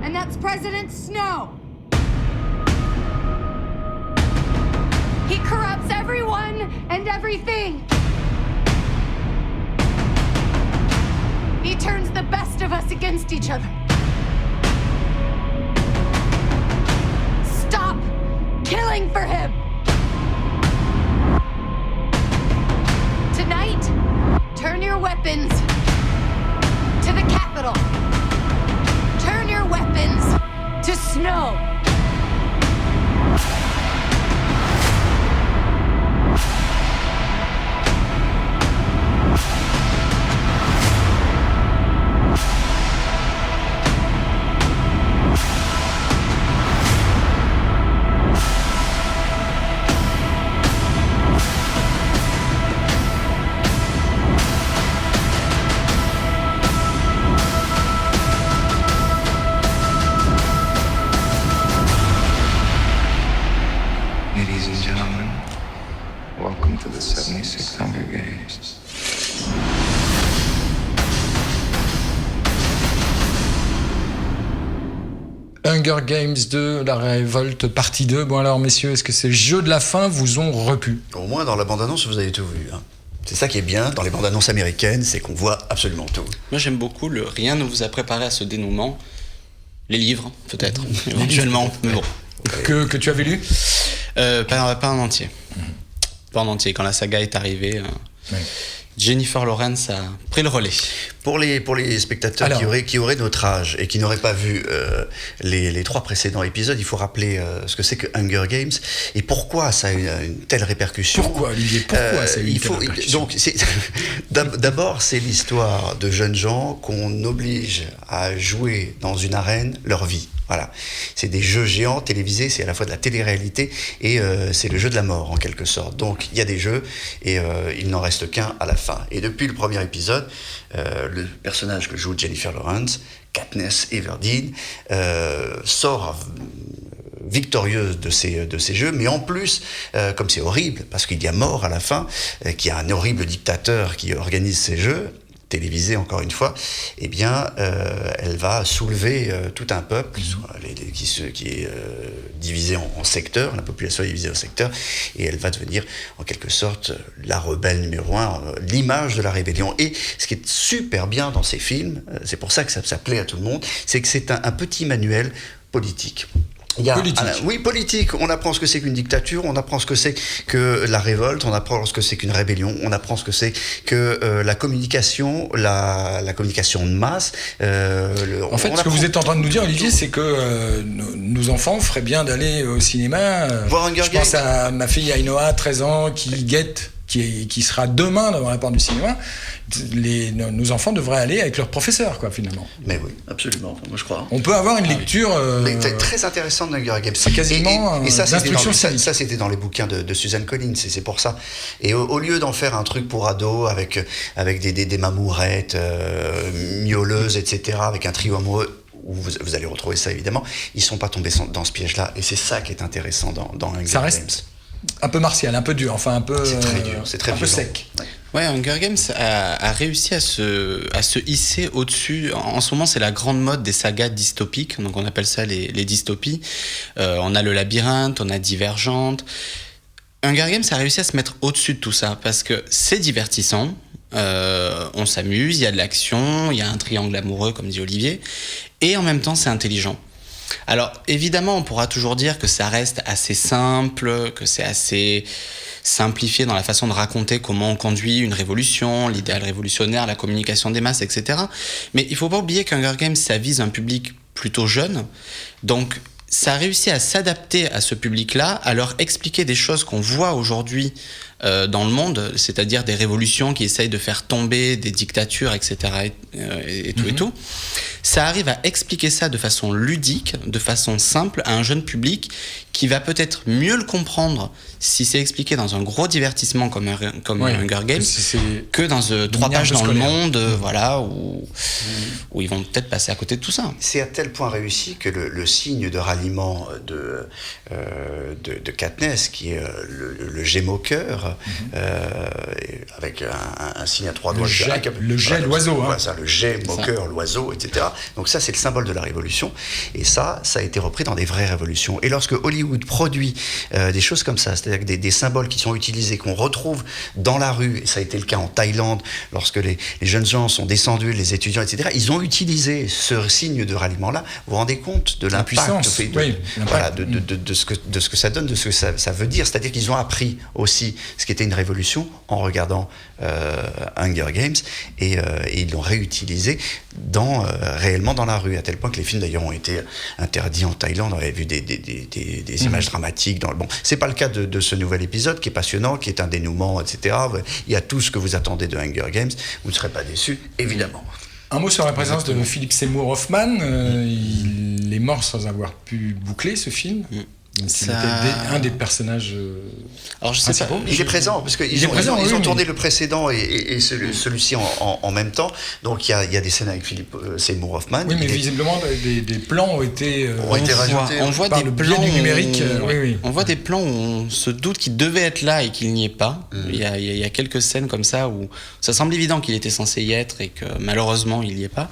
And that's President Snow. He corrupts everyone and everything. He turns the best of us against each other. Stop killing for him. Tonight, turn your weapons to the Capitol. Turn your weapons to Snow. Ladies and gentlemen, welcome to the 76 Hunger Games. Hunger Games 2, la révolte partie 2. Bon alors messieurs, est-ce que ces jeux de la faim vous ont repu? Au moins, dans la bande-annonce, vous avez tout vu. Hein. C'est ça qui est bien dans les bandes-annonces américaines, c'est qu'on voit absolument tout. Moi, j'aime beaucoup le rien ne vous a préparé à ce dénouement. Les livres, peut-être, éventuellement, mais bon. Que tu avais lu? Pas en entier. Pas en entier. Quand la saga est arrivée, Jennifer Lawrence a pris le relais. Pour les spectateurs qui auraient notre âge et qui n'auraient pas vu les 3 précédents épisodes, il faut rappeler ce que c'est que Hunger Games et pourquoi ça a une telle répercussion. Pourquoi, Olivier? Pourquoi ça a une telle répercussion? Donc, d'abord, c'est l'histoire de jeunes gens qu'on oblige à jouer dans une arène leur vie. Voilà, c'est des jeux géants télévisés, c'est à la fois de la télé-réalité et c'est le jeu de la mort en quelque sorte. Donc il y a des jeux et il n'en reste qu'un à la fin. Et depuis le premier épisode, le personnage que joue Jennifer Lawrence, Katniss Everdeen, sort victorieuse de ces jeux, mais en plus, comme c'est horrible, parce qu'il y a mort à la fin, qu'il y a un horrible dictateur qui organise ces jeux, télévisée encore une fois, eh bien, elle va soulever tout un peuple qui est divisé en secteurs, la population est divisée en secteurs, et elle va devenir en quelque sorte la rebelle numéro 1, l'image de la rébellion. Et ce qui est super bien dans ces films, c'est pour ça que ça plaît à tout le monde, c'est que c'est un petit manuel politique. Politique. On apprend ce que c'est qu'une dictature, on apprend ce que c'est que la révolte, on apprend ce que c'est qu'une rébellion, on apprend ce que c'est que la communication, la communication de masse. En fait, ce que vous êtes en train de nous dire, Olivier, c'est que nos enfants feraient bien d'aller au cinéma. Voir Hunger Games. Je pense à ma fille Ainoa, 13 ans, qui guette, qui sera demain devant la porte du cinéma. Nos enfants devraient aller avec leur professeur, quoi, finalement. Mais oui, absolument, moi je crois. On peut avoir une lecture très intéressante de Hunger Games. C'est quasiment et ça, ça, c'était dans les bouquins de Suzanne Collins, c'est pour ça. Et au lieu d'en faire un truc pour ados avec des mamourettes miauleuses, etc., avec un trio amoureux, où vous allez retrouver ça évidemment, ils sont pas tombés dans ce piège-là, et c'est ça qui est intéressant dans Hunger ça Games. Reste un peu martial, un peu dur, enfin un peu. C'est très dur, c'est très un violent. peu sec. Ouais, Hunger Games a réussi à se hisser au-dessus. En ce moment, c'est la grande mode des sagas dystopiques, donc on appelle ça les dystopies. On a le Labyrinthe, on a Divergente. Hunger Games a réussi à se mettre au-dessus de tout ça parce que c'est divertissant, on s'amuse, il y a de l'action, il y a un triangle amoureux comme dit Olivier, et en même temps c'est intelligent. Alors évidemment on pourra toujours dire que ça reste assez simple, que c'est assez simplifié dans la façon de raconter comment on conduit une révolution, l'idéal révolutionnaire, la communication des masses, etc. Mais il faut pas oublier qu'Hunger Games ça vise un public plutôt jeune, donc ça a réussi à s'adapter à ce public-là, à leur expliquer des choses qu'on voit aujourd'hui dans le monde, c'est-à-dire des révolutions qui essayent de faire tomber des dictatures, etc. et tout. Ça arrive à expliquer ça de façon ludique, de façon simple, à un jeune public qui va peut-être mieux le comprendre si c'est expliqué dans un gros divertissement comme Hunger Games que dans 3 pages dans le monde, voilà, où ils vont peut-être passer à côté de tout ça. C'est à tel point réussi que le signe de ralliement de Katniss, qui est le Gémeaux cœur, avec un signe à 3 doigts. Le jet, l'oiseau. Voilà, ça, le jet, moqueur, l'oiseau, etc. Donc ça, c'est le symbole de la révolution. Et ça a été repris dans des vraies révolutions. Et lorsque Hollywood produit des choses comme ça, c'est-à-dire que des symboles qui sont utilisés, qu'on retrouve dans la rue, et ça a été le cas en Thaïlande, lorsque les jeunes gens sont descendus, les étudiants, etc., ils ont utilisé ce signe de ralliement-là. Vous vous rendez compte de l'impact de ce que ça donne, de ce que ça veut dire. C'est-à-dire qu'ils ont appris aussi ce qui était une révolution en regardant Hunger Games et ils l'ont réutilisé réellement dans la rue, à tel point que les films d'ailleurs ont été interdits en Thaïlande. On avait vu des images dramatiques. Bon, c'est pas le cas de ce nouvel épisode qui est passionnant, qui est un dénouement, etc. Il y a tout ce que vous attendez de Hunger Games. Vous ne serez pas déçus, évidemment. Un mot sur la présence de Philip Seymour Hoffman. Il est mort sans avoir pu boucler ce film. C'était un des personnages. Alors je sais pas. Il est présent parce qu'ils ont tourné le précédent et celui-ci en même temps. Donc il y a des scènes avec Philip Seymour Hoffman. Oui, mais visiblement des plans ont été rajoutés. On voit des plans du numérique. On voit des plans où on se doute qu'il devait être là et qu'il n'y est pas. Il y a quelques scènes comme ça où ça semble évident qu'il était censé y être et que malheureusement il n'y est pas.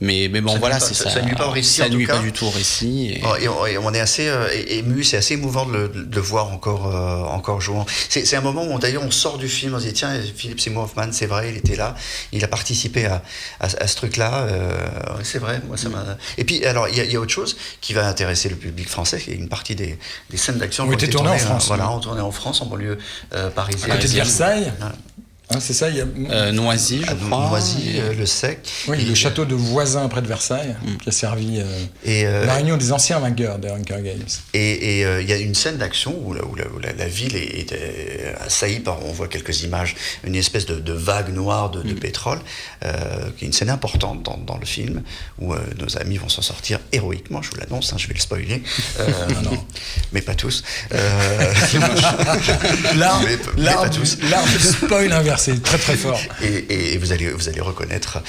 Mais bon, voilà, c'est ça. Ça nuit pas au récit. Ça nuit pas du tout au récit. Et on est assez ému, c'est assez émouvant de le voir encore jouant. C'est un moment où d'ailleurs on sort du film, on se dit tiens, Philip Seymour Hoffman, c'est vrai, il était là, il a participé à ce truc-là. C'est vrai, moi ça m'a. Et puis alors il y a autre chose qui va intéresser le public français, il y a une partie des scènes d'action qui ont été tournées en France. Voilà, on tournait en France, en banlieue parisienne. À côté de Versailles. C'est ça, il y a Noisy, je crois. Noisy, le Sec. Oui, le château de Voisin près de Versailles, qui a servi la réunion des anciens vainqueurs des Hunger Games. Et il y a une scène d'action où la ville est assaillie par, on voit quelques images, une espèce de vague noire de pétrole, qui est une scène importante dans le film, où nos amis vont s'en sortir héroïquement, je vous l'annonce, je vais le spoiler. Non. Mais pas tous. L'art du spoil inversé. C'est très très fort. Et vous allez reconnaître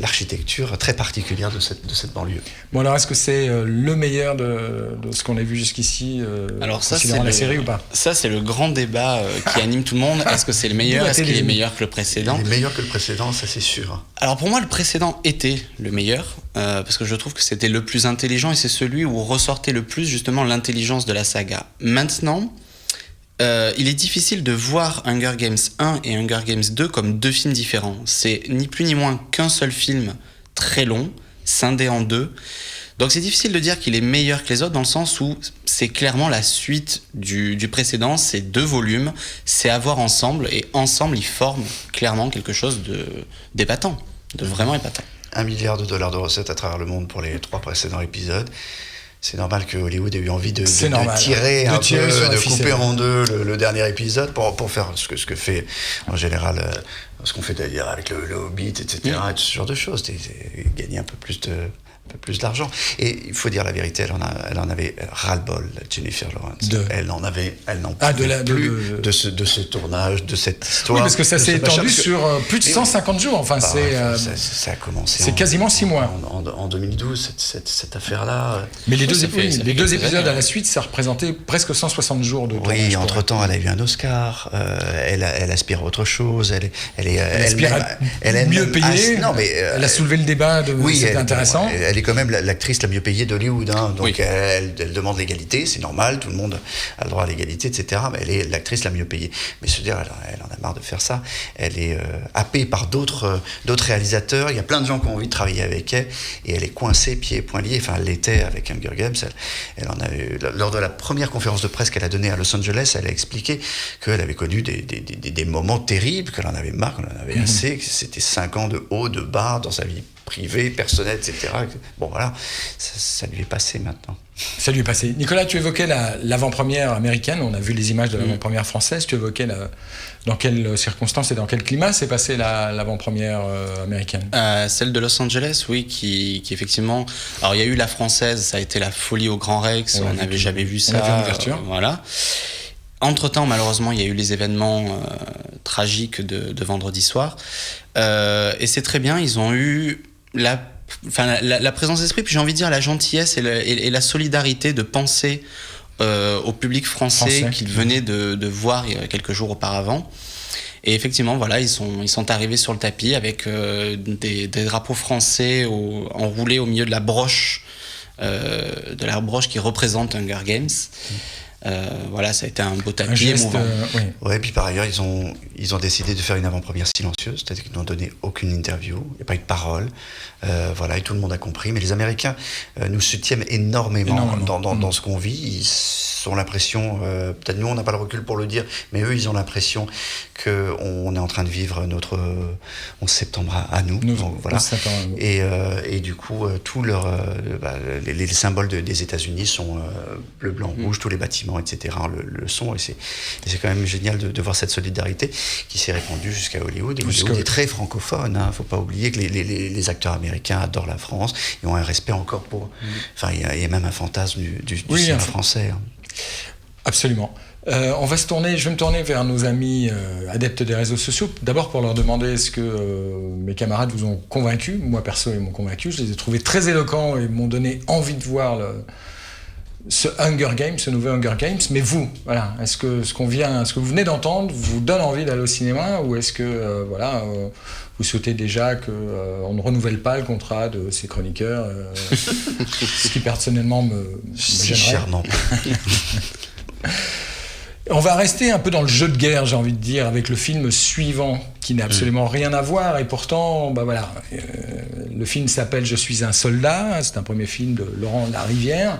l'architecture très particulière de cette banlieue. Bon alors est-ce que c'est le meilleur de ce qu'on a vu jusqu'ici alors ça c'est la série ou pas? Ça c'est le grand débat qui anime tout le monde. Est-ce que c'est le meilleur? Est-ce qu'il est meilleur que le précédent? Il est meilleur que le précédent, ça c'est sûr. Alors pour moi le précédent était le meilleur parce que je trouve que c'était le plus intelligent et c'est celui où ressortait le plus justement l'intelligence de la saga. Maintenant il est difficile de voir Hunger Games 1 et Hunger Games 2 comme 2 films différents. C'est ni plus ni moins qu'un seul film très long, scindé en 2. Donc c'est difficile de dire qu'il est meilleur que les autres dans le sens où c'est clairement la suite du précédent, c'est 2 volumes, c'est à voir ensemble et ensemble ils forment clairement quelque chose d'épatant, de vraiment épatant. $1 milliard de recettes à travers le monde pour les 3 précédents épisodes. C'est normal que Hollywood ait eu envie de tirer un peu, de couper en 2 le dernier épisode pour faire ce que fait en général, ce qu'on fait d'ailleurs avec le Hobbit, etc. Et tout ce genre de choses, gagner un peu plus d'argent. Et il faut dire la vérité, elle en avait ras-le-bol, Jennifer Lawrence. Elle n'en pouvait plus de ce tournage, de cette histoire. Oui, parce que ça s'est étendu sur plus de 150 jours. Enfin, ça a commencé. C'est quasiment 6 mois. En 2012, cette affaire-là. Mais les deux épisodes à la suite, ça représentait presque 160 jours de tournage. Oui, entre-temps, elle a eu un Oscar. Elle aspire à autre chose. Elle aspire à mieux payer. Elle a soulevé le débat. C'était intéressant. Elle est quand même l'actrice la mieux payée d'Hollywood. Hein. Donc elle demande l'égalité, c'est normal, tout le monde a le droit à l'égalité, etc. Mais elle est l'actrice la mieux payée. Mais se dire, elle en a marre de faire ça. Elle est happée par d'autres réalisateurs. Il y a plein de gens qui ont envie de travailler avec elle. Et elle est coincée, pieds et poings liés. Enfin, elle l'était avec Hunger Games. Elle en a eu, lors de la première conférence de presse qu'elle a donnée à Los Angeles, elle a expliqué qu'elle avait connu des moments terribles, qu'elle en avait marre, qu'elle en avait assez, que c'était 5 ans de haut, de bas dans sa vie privée, personnelle, etc. Bon, voilà, ça lui est passé maintenant. Ça lui est passé. Nicolas, tu évoquais l'avant-première américaine, on a vu les images de l'avant-première française, tu évoquais dans quelles circonstances et dans quel climat s'est passée l'avant-première américaine? Celle de Los Angeles, oui, qui effectivement... Alors il y a eu la française, ça a été la folie au Grand Rex, on n'avait jamais vu ça. On a vu l'ouverture. Voilà. Entre-temps, malheureusement, il y a eu les événements tragiques de vendredi soir. Et c'est très bien, ils ont eu la présence d'esprit, puis j'ai envie de dire la gentillesse et la solidarité de penser au public français qu'ils venaient de voir il y a quelques jours auparavant. Et effectivement, voilà, ils sont arrivés sur le tapis avec des drapeaux français enroulés au milieu de la broche qui représente Hunger Games. Voilà, ça a été un beau tapis émouvant. Ouais, puis par ailleurs, ils ont décidé de faire une avant-première silencieuse, c'est-à-dire qu'ils n'ont donné aucune interview, il n'y a pas eu de parole, voilà, et tout le monde a compris. Mais les Américains nous soutiennent énormément dans ce qu'on vit. Ils ont l'impression, peut-être nous on n'a pas le recul pour le dire, mais eux ils ont l'impression qu'on est en train de vivre notre 11 septembre à nous. Donc, voilà. Et du coup, tous les symboles des États-Unis sont bleu, blanc, rouge, tous les bâtiments, etc. Le son, et c'est quand même génial de voir cette solidarité qui s'est répandue jusqu'à Hollywood. Et Hollywood est très francophone, hein. Faut pas oublier que les acteurs américains adorent la France, ils ont un respect encore pour... Enfin, il y a même un fantasme du cinéma français. Hein. Absolument. Je vais me tourner vers nos amis adeptes des réseaux sociaux, d'abord pour leur demander est-ce que mes camarades vous ont convaincu. Moi perso, ils m'ont convaincu, je les ai trouvés très éloquents et m'ont donné envie de voir ce Hunger Games, ce nouveau Hunger Games. Mais vous, voilà, est-ce que ce que vous venez d'entendre vous donne envie d'aller au cinéma, ou est-ce que vous souhaitez déjà qu'on ne renouvelle pas le contrat de ces chroniqueurs, ce qui personnellement me gênerait. Non. On va rester un peu dans le jeu de guerre, j'ai envie de dire, avec le film suivant, qui n'a absolument rien à voir, et pourtant, le film s'appelle « Je suis un soldat », c'est un premier film de Laurent Larivière.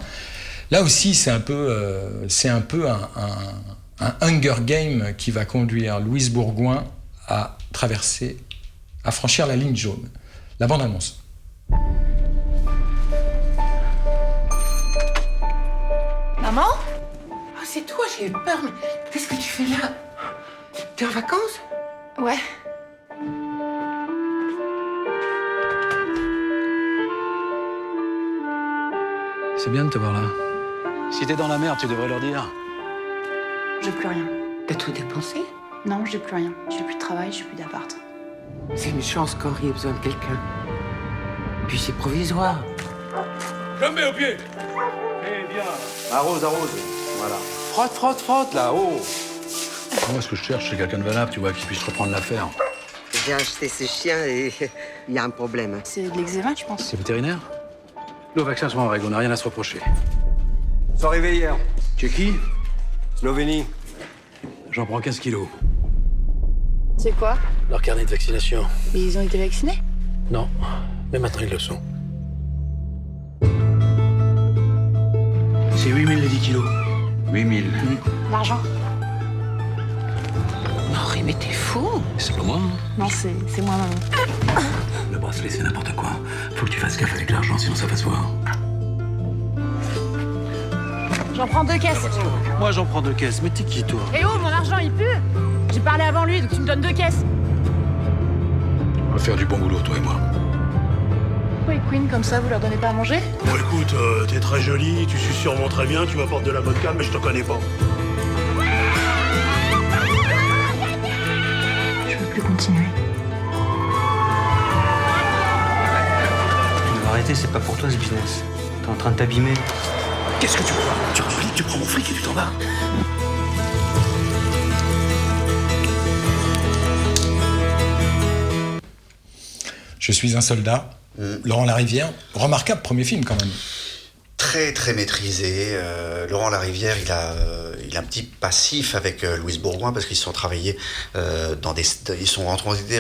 Là aussi, c'est un peu un Hunger Game qui va conduire Louise Bourgoin à franchir la ligne jaune. La bande-annonce. Maman ? Oh, c'est toi, j'ai eu peur, mais qu'est-ce que tu fais là ? T'es en vacances ? Ouais. C'est bien de te voir là. Si t'es dans la merde, tu devrais leur dire. J'ai plus rien. T'as tout dépensé ? Non, j'ai plus rien. J'ai plus de travail, j'ai plus d'appart. C'est une chance qu'Henri ait besoin de quelqu'un. Puis c'est provisoire. Jamais au pied. Eh bien, arrose. Voilà. Frotte, là, oh. Moi, ce que je cherche, c'est quelqu'un de valable, tu vois, qui puisse reprendre l'affaire. J'ai acheté ce chien et il y a un problème. C'est de l'eczéma, je pense. C'est vétérinaire ? Nos vaccins sont en règle, on n'a rien à se reprocher. Sont arrivés hier. Tchéquie ? Slovénie. J'en prends 15 kilos. C'est quoi ? Leur carnet de vaccination. Mais ils ont été vaccinés ? Non, mais maintenant ils le sont. C'est 8000 les 10 kilos. 8000. L'argent ? Henri, mais t'es fou. C'est pas moi, hein. Non, c'est moi, maman. Le bracelet, c'est n'importe quoi. Faut que tu fasses gaffe avec l'argent, sinon ça va se voir. J'en prends 2 caisses. Moi, j'en prends 2 caisses. Mais t'es qui, toi ? Eh oh, mon argent, il pue. J'ai parlé avant lui, donc tu me donnes 2 caisses. On va faire du bon boulot, toi et moi. Pourquoi les queens comme ça, vous leur donnez pas à manger ? Bon, écoute, t'es très jolie, tu sues sûrement très bien, tu m'apportes de la vodka, mais je te connais pas. Je veux plus continuer. Tu devrais arrêter, c'est pas pour toi ce business. T'es en train de t'abîmer. Qu'est-ce que tu veux ? Tu replies, tu prends mon fric et tu t'en vas. Je suis un soldat. Laurent Larivière, remarquable premier film quand même. Très très maîtrisé. Laurent Larivière, il a un petit passif avec Louise Bourgoin parce qu'ils se sont travaillés ils sont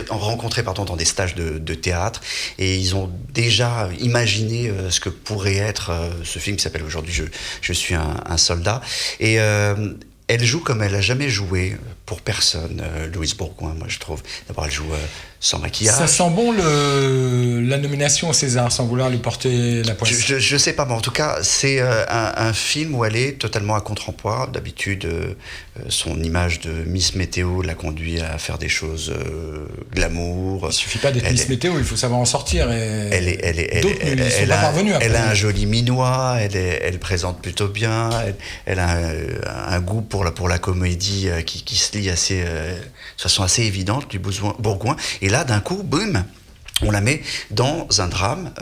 rencontrés dans des stages de théâtre et ils ont déjà imaginé ce que pourrait être ce film qui s'appelle aujourd'hui Je suis un soldat. Et elle joue comme elle a jamais joué pour personne, Louise Bourgoin, moi je trouve. D'abord, elle joue sans maquillage. Ça sent bon la nomination au César, sans vouloir lui porter la poisse. Je sais pas, mais en tout cas, c'est un film où elle est totalement à contre-emploi. D'habitude, son image de Miss Météo l'a conduit à faire des choses glamour. Il suffit pas d'être Miss Météo, il faut savoir en sortir. Elle a un joli minois, elle présente plutôt bien, elle a un goût pour la comédie qui se lie de façon assez évidente, du Bourgoin. Et là, d'un coup, boum, on la met dans un drame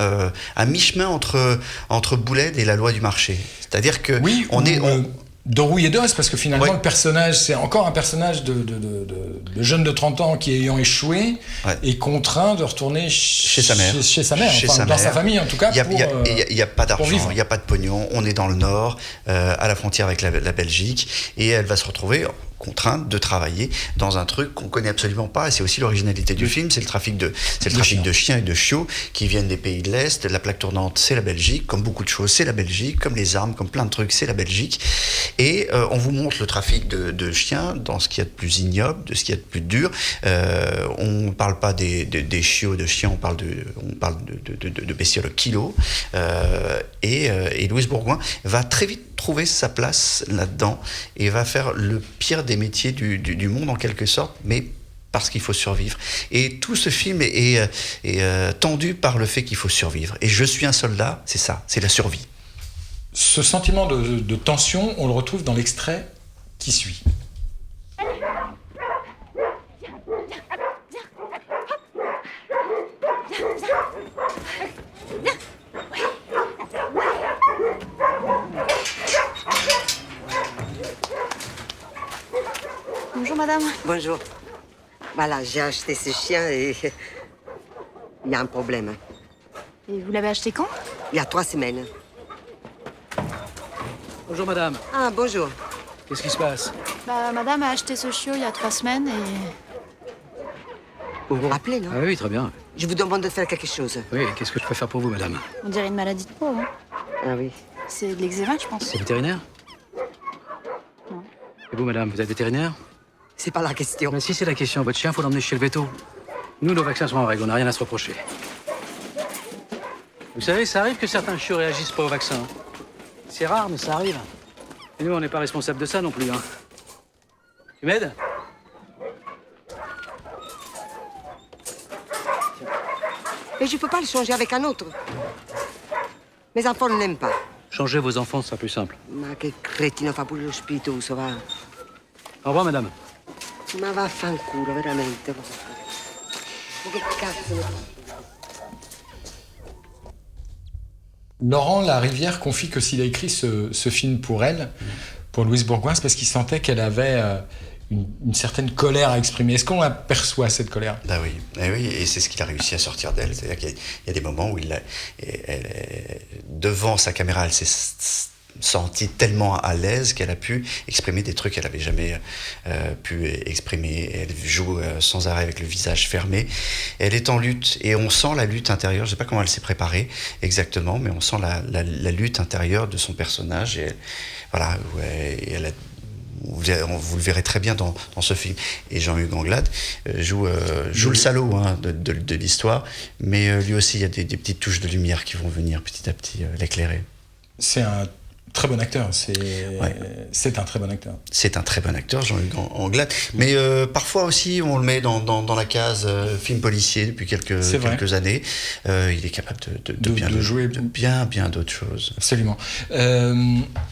à mi-chemin entre Bouled et La loi du marché. C'est-à-dire que de rouille et d'os, parce que finalement le personnage, c'est encore un personnage de jeune de 30 ans qui, ayant échoué, est contraint de retourner chez sa mère, dans sa famille en tout cas. Il n'y a pas d'argent, il n'y a pas de pognon, on est dans le nord, à la frontière avec la Belgique, et elle va se retrouver contrainte de travailler dans un truc qu'on connaît absolument pas, et c'est aussi l'originalité du film, c'est le trafic de chiens et de chiots qui viennent des pays de l'Est. La plaque tournante, c'est la Belgique, comme beaucoup de choses, c'est la Belgique, comme les armes, comme plein de trucs, c'est la Belgique. Et on vous montre le trafic de chiens dans ce qu'il y a de plus ignoble, de ce qu'il y a de plus dur. On ne parle pas des chiots, de chiens, on parle de bestioles au kilo. Et Louise Bourgoin va très vite trouver sa place là-dedans et va faire le pire des métiers du monde en quelque sorte, mais parce qu'il faut survivre. Et tout ce film est tendu par le fait qu'il faut survivre. Et Je suis un soldat, c'est ça, c'est la survie. Ce sentiment de tension, on le retrouve dans l'extrait qui suit. Bonjour madame. Bonjour. Voilà, j'ai acheté ce chien et il y a un problème. Et vous l'avez acheté quand? Il y a 3 semaines. Bonjour madame. Ah, bonjour. Qu'est-ce qui se passe? Madame a acheté ce chiot il y a 3 semaines et... Vous vous rappelez, non? Ah oui, très bien. Je vous demande de faire quelque chose. Oui, qu'est-ce que je peux faire pour vous, madame? On dirait une maladie de peau, hein. Ah oui. C'est de l'eczéma, je pense. C'est vétérinaire? Non. Et vous, madame, vous êtes vétérinaire? C'est pas la question. Mais si c'est la question, votre chien, faut l'emmener chez le véto. Nous, nos vaccins sont en règle, on n'a rien à se reprocher. Vous savez, ça arrive que certains chiots réagissent pas au vaccin. C'est rare, mais ça arrive. Et nous, on n'est pas responsable de ça non plus, hein. Tu m'aides? Mais je peux pas le changer avec un autre. Mes enfants ne l'aiment pas. Changez vos enfants, ce sera plus simple. Ma che cretino fa pure lo spiritoso, va. Au revoir, madame. Ma vaffanculo, veramente. Ma che cazzo. Laurent Larivière confie que s'il a écrit ce film pour elle, pour Louise Bourgoin, c'est parce qu'il sentait qu'elle avait une certaine colère à exprimer. Est-ce qu'on aperçoit cette colère? Ah oui, et c'est ce qu'il a réussi à sortir d'elle. C'est-à-dire qu'il y a des moments où devant sa caméra, elle s'est sentie tellement à l'aise qu'elle a pu exprimer des trucs qu'elle n'avait jamais pu exprimer. Elle joue sans arrêt avec le visage fermé. Elle est en lutte, et on sent la lutte intérieure. Je ne sais pas comment elle s'est préparée exactement, mais on sent la lutte intérieure de son personnage. Et voilà, et elle a... Vous le verrez très bien dans ce film. Et Jean-Hugues Anglade joue le salaud de l'histoire, mais lui aussi, il y a des petites touches de lumière qui vont venir petit à petit l'éclairer. C'est un très bon acteur. C'est un très bon acteur. C'est un très bon acteur, Jean-Hugues Anglade. Mais parfois aussi, on le met dans la case film policier depuis quelques années. Il est capable de jouer bien d'autres choses. Absolument.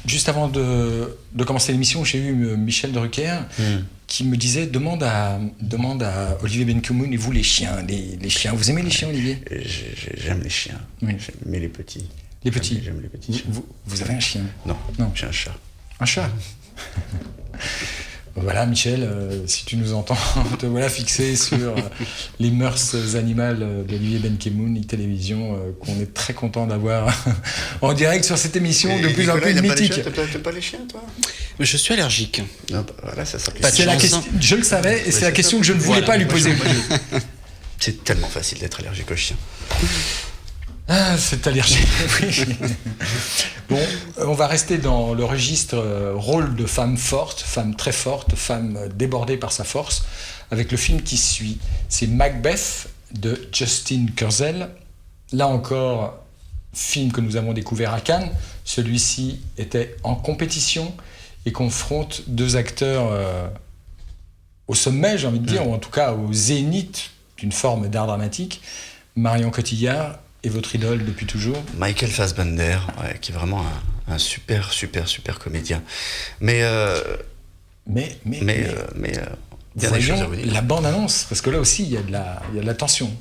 Juste avant de commencer l'émission, j'ai eu Michel Drucker qui me disait demande à Olivier Benkemoun, et vous les chiens, les chiens. Vous aimez les chiens, Olivier? J'aime les chiens, mais les petits. Les petits. J'aime les petits chiens. Vous avez un chien? Non, j'ai un chat. Un chat? Voilà, Michel, si tu nous entends, te voilà fixé sur les mœurs animales d'Olivier Benkemoun, Télévision, qu'on est très content d'avoir en direct sur cette émission de plus en plus mythique. T'aimes pas les chiens, toi? Je suis allergique. Non, voilà, ça s'applique. C'est la question, je le savais, et c'est la question que je ne voulais pas lui poser. C'est tellement facile d'être allergique aux chiens. Ah, cette allergie, oui. Bon, on va rester dans le registre rôle de femme forte, femme très forte, femme débordée par sa force, avec le film qui suit. C'est Macbeth de Justin Kurzel. Là encore, film que nous avons découvert à Cannes. Celui-ci était en compétition et confronte deux acteurs au sommet, j'ai envie de dire, ou en tout cas au zénith d'une forme d'art dramatique. Marion Cotillard et votre idole depuis toujours? Michael Fassbender, ouais, qui est vraiment un super comédien. Mais voyons la bande-annonce, parce que là aussi il y a de la tension.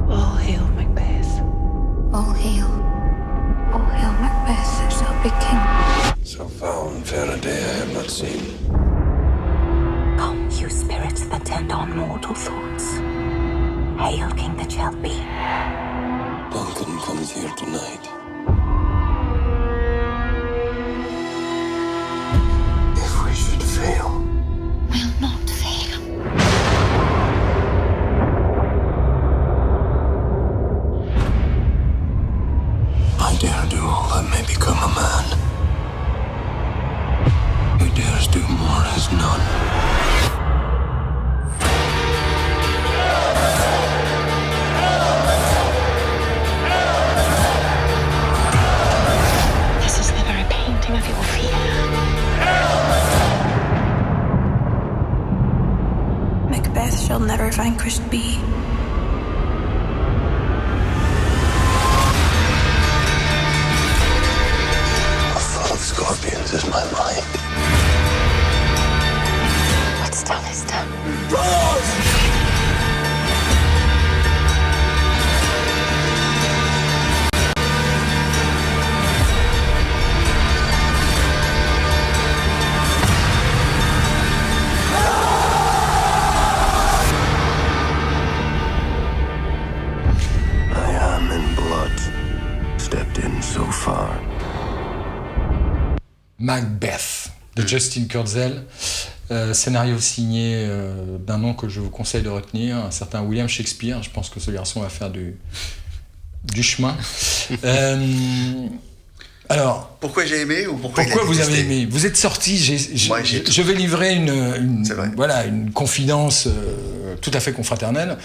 All hail Macbeth. All hail. All hail Macbeth, shall be king. So foul and fair a day I have not seen. Come, you spirits that tend on mortal thoughts. Hail, King that shall be. Duncan comes here tonight. If we should fail, We'll not fail. I dare do all that may become a man. Who dares do more has none. This is the very painting of your fear. Macbeth shall never vanquished be. Full of scorpions is my mind. What's done is done. I am in blood. Stepped in so far. Macbeth de Justin Kurzel, scénario signé d'un nom que je vous conseille de retenir, un certain William Shakespeare. Je pense que ce garçon va faire du chemin. Alors, pourquoi j'ai aimé ou pourquoi vous avez aimé? Vous êtes sorti. Je vais livrer une confidence tout à fait confraternelle.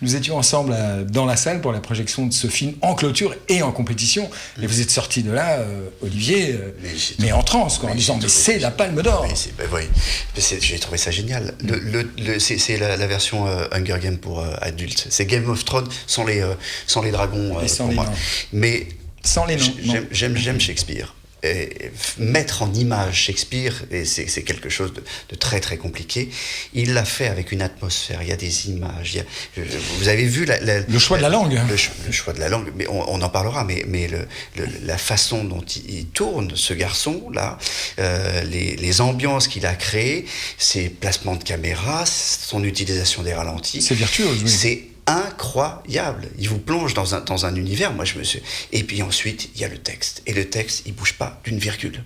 Nous étions ensemble dans la salle pour la projection de ce film en clôture et en compétition. Et vous êtes sorti de là, Olivier, mais en transe, quoi, en disant mais c'est la Palme d'Or. Oui, j'ai trouvé ça génial. C'est la version Hunger Games pour adultes. C'est Game of Thrones sans les dragons sans pour les moi. noms. Mais sans les noms. J'aime Shakespeare. Et mettre en image Shakespeare, et c'est quelque chose de très très compliqué. Il l'a fait avec une atmosphère, il y a des images, vous avez vu le choix de la langue. Le choix de la langue, mais on en parlera, mais la façon dont il tourne, ce garçon-là, les ambiances qu'il a créées, ses placements de caméra, son utilisation des ralentis. C'est virtuose, oui. C'est incroyable. Il vous plonge dans un univers. Moi, et puis ensuite, il y a le texte. Et le texte, il bouge pas d'une virgule.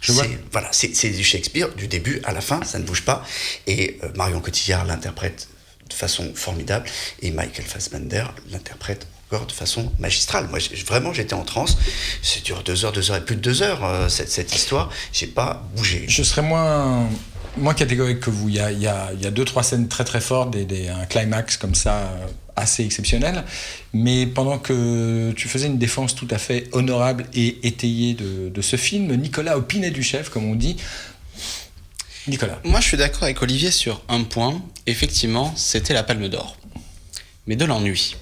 C'est du Shakespeare, du début à la fin, ça ne bouge pas. Et Marion Cotillard l'interprète de façon formidable. Et Michael Fassbender l'interprète encore de façon magistrale. Moi, vraiment, j'étais en transe. C'est dure 2 heures et plus de 2 heures, cette histoire. J'ai pas bougé. Je serais moins catégorique que vous. Il y a 2-3 scènes très très fortes, un climax comme ça assez exceptionnel. Mais pendant que tu faisais une défense tout à fait honorable et étayée de ce film, Nicolas opinait du chef, comme on dit. Nicolas. Moi, je suis d'accord avec Olivier sur un point. Effectivement, c'était la Palme d'Or. Mais de l'ennui.